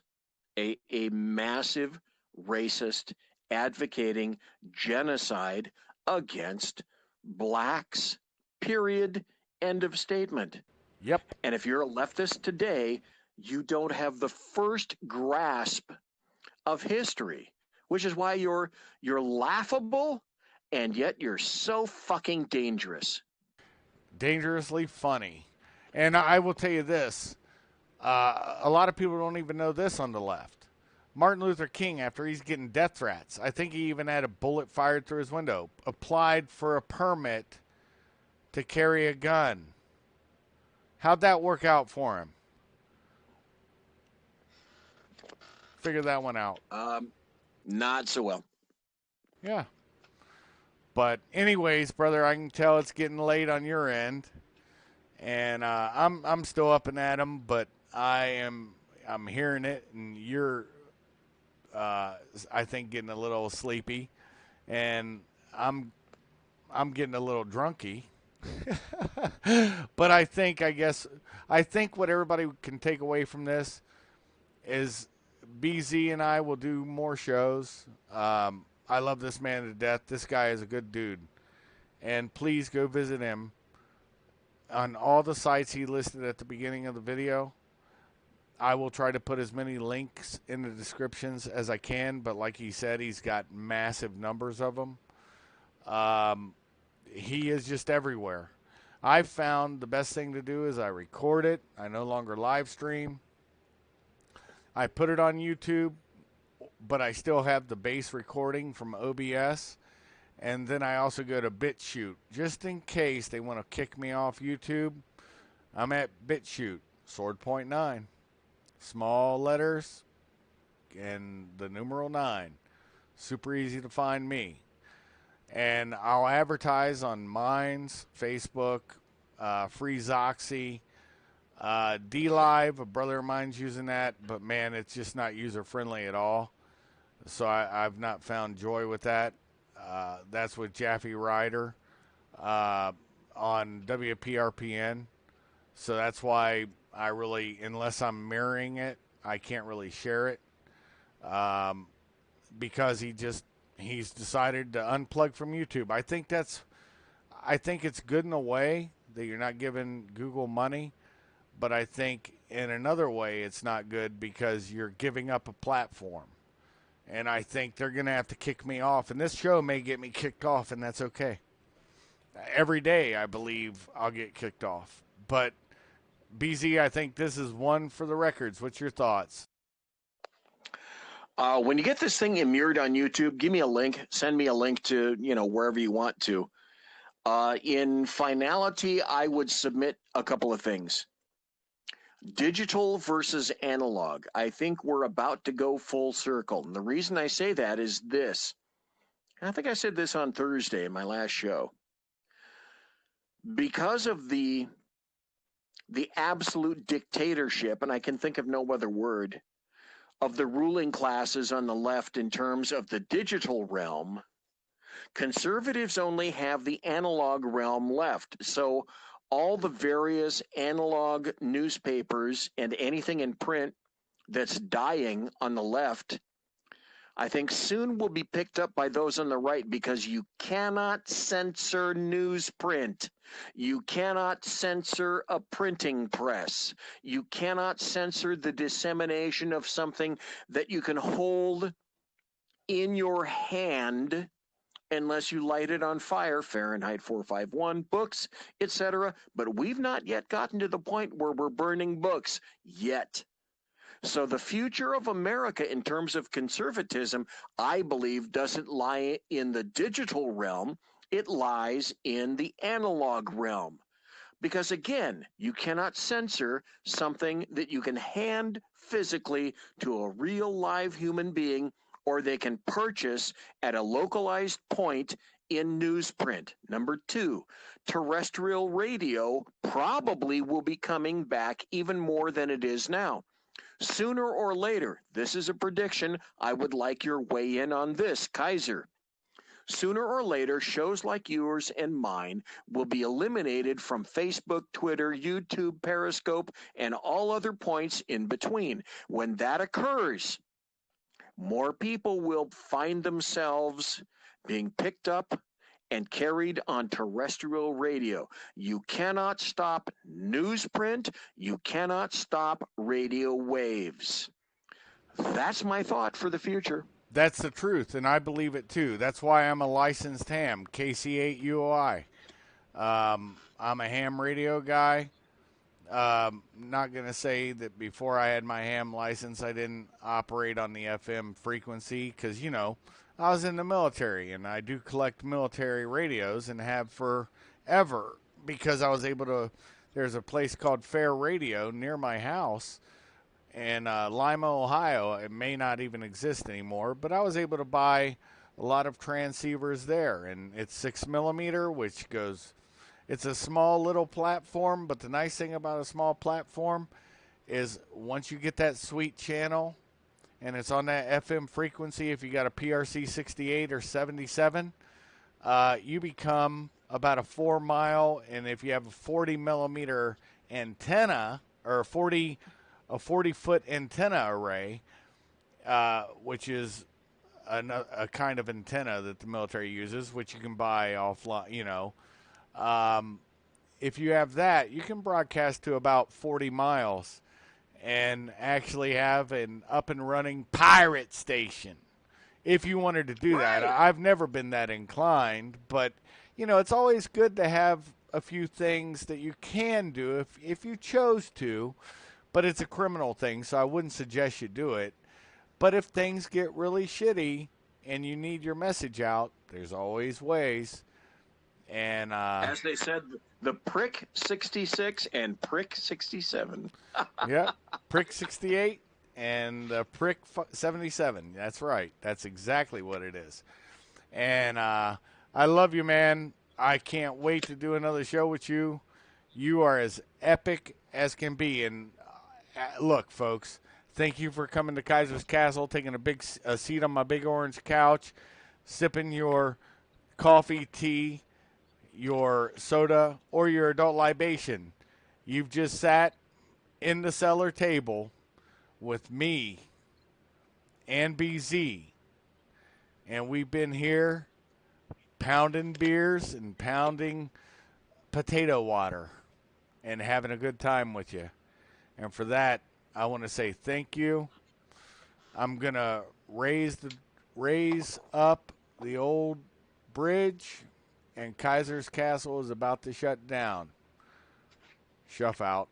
a massive racist advocating genocide against blacks. Period. End of statement.
Yep.
And if you're a leftist today, you don't have the first grasp of history, which is why you're laughable, and yet you're so fucking dangerous.
Dangerously funny. And I will tell you this. A lot of people don't even know this on the left. Martin Luther King, after he's getting death threats, I think he even had a bullet fired through his window, applied for a permit to carry a gun. How'd that work out for him? Figure that one out.
Not so well.
Yeah. But anyways, brother, I can tell it's getting late on your end, and I'm still up and at 'em, but I'm hearing it, and you're I think getting a little sleepy, and I'm getting a little drunky. But I think what everybody can take away from this is BZ and I will do more shows. I love this man to death. This guy is a good dude. And please go visit him on all the sites he listed at the beginning of the video. I will try to put as many links in the descriptions as I can, but like he said, he's got massive numbers of them. He is just everywhere. I found the best thing to do is I record it. I no longer live stream. I put it on YouTube, but I still have the base recording from OBS. And then I also go to BitChute. Just in case they want to kick me off YouTube, I'm at BitChute, Sword.9. Small letters and the numeral 9. Super easy to find me. And I'll advertise on Minds, Facebook, Free Zoxy, D-Live, a brother of mine's using that, but man, it's just not user-friendly at all. So I've not found joy with that. That's with Jaffe Ryder on WPRPN. So that's why I really, unless I'm mirroring it, I can't really share it because he's decided to unplug from YouTube. I think it's good in a way that you're not giving Google money, but I think in another way it's not good because you're giving up a platform. And I think they're going to have to kick me off. And this show may get me kicked off, and that's okay. Every day, I believe, I'll get kicked off. But, BZ, I think this is one for the records. What's your thoughts?
When you get this thing immured on YouTube, give me a link. Send me a link to, wherever you want to. In finality, I would submit a couple of things. Digital versus analog. I think we're about to go full circle. And the reason I say that is this. I think I said this on Thursday in my last show. Because of the absolute dictatorship, and I can think of no other word, of the ruling classes on the left in terms of the digital realm, conservatives only have the analog realm left. So all the various analog newspapers and anything in print that's dying on the left, I think soon will be picked up by those on the right, because you cannot censor newsprint. You cannot censor a printing press. You cannot censor the dissemination of something that you can hold in your hand unless you light it on fire, Fahrenheit 451, books, etc. But we've not yet gotten to the point where we're burning books yet. So the future of America in terms of conservatism, I believe, doesn't lie in the digital realm. It lies in the analog realm. Because again, you cannot censor something that you can hand physically to a real live human being, or they can purchase at a localized point in newsprint. Number two, terrestrial radio probably will be coming back even more than it is now. Sooner or later, this is a prediction. I would like your weigh in on this, Kaiser. Sooner or later, shows like yours and mine will be eliminated from Facebook, Twitter, YouTube, Periscope, and all other points in between. When that occurs, more people will find themselves being picked up and carried on terrestrial radio. You cannot stop newsprint. You cannot stop radio waves. That's my thought for the future.
That's the truth, and I believe it too. That's why I'm a licensed ham, KC8UOI. I'm a ham radio guy. Not going to say that before I had my ham license, I didn't operate on the FM frequency because, I was in the military, and I do collect military radios and have forever, because I was able to. There's a place called Fair Radio near my house in Lima, Ohio. It may not even exist anymore, but I was able to buy a lot of transceivers there, and it's 6 millimeter, which goes. It's a small little platform, but the nice thing about a small platform is once you get that sweet channel and it's on that FM frequency, if you got a PRC 68 or 77, you become about a 4 mile, and if you have a 40 millimeter antenna or a 40-foot antenna array, which is a kind of antenna that the military uses, which you can buy offline, if you have that, you can broadcast to about 40 miles and actually have an up and running pirate station. If you wanted to do that, I've never been that inclined, but it's always good to have a few things that you can do if you chose to, but it's a criminal thing, so I wouldn't suggest you do it. But if things get really shitty and you need your message out, there's always ways. And
as they said, the prick 66 and prick 67.
Yeah, prick 68 and prick 77. That's right. That's exactly what it is. And I love you, man. I can't wait to do another show with you. You are as epic as can be. And look, folks, thank you for coming to Kaiser's Castle, taking a seat on my big orange couch, sipping your coffee, tea, your soda, or your adult libation. You've just sat in the cellar table with me and BZ, and we've been here pounding beers and pounding potato water and having a good time with you. And for that, I want to say thank you. I'm going to raise up the old bridge, and Kaiser's Castle is about to shut down. Shuff out.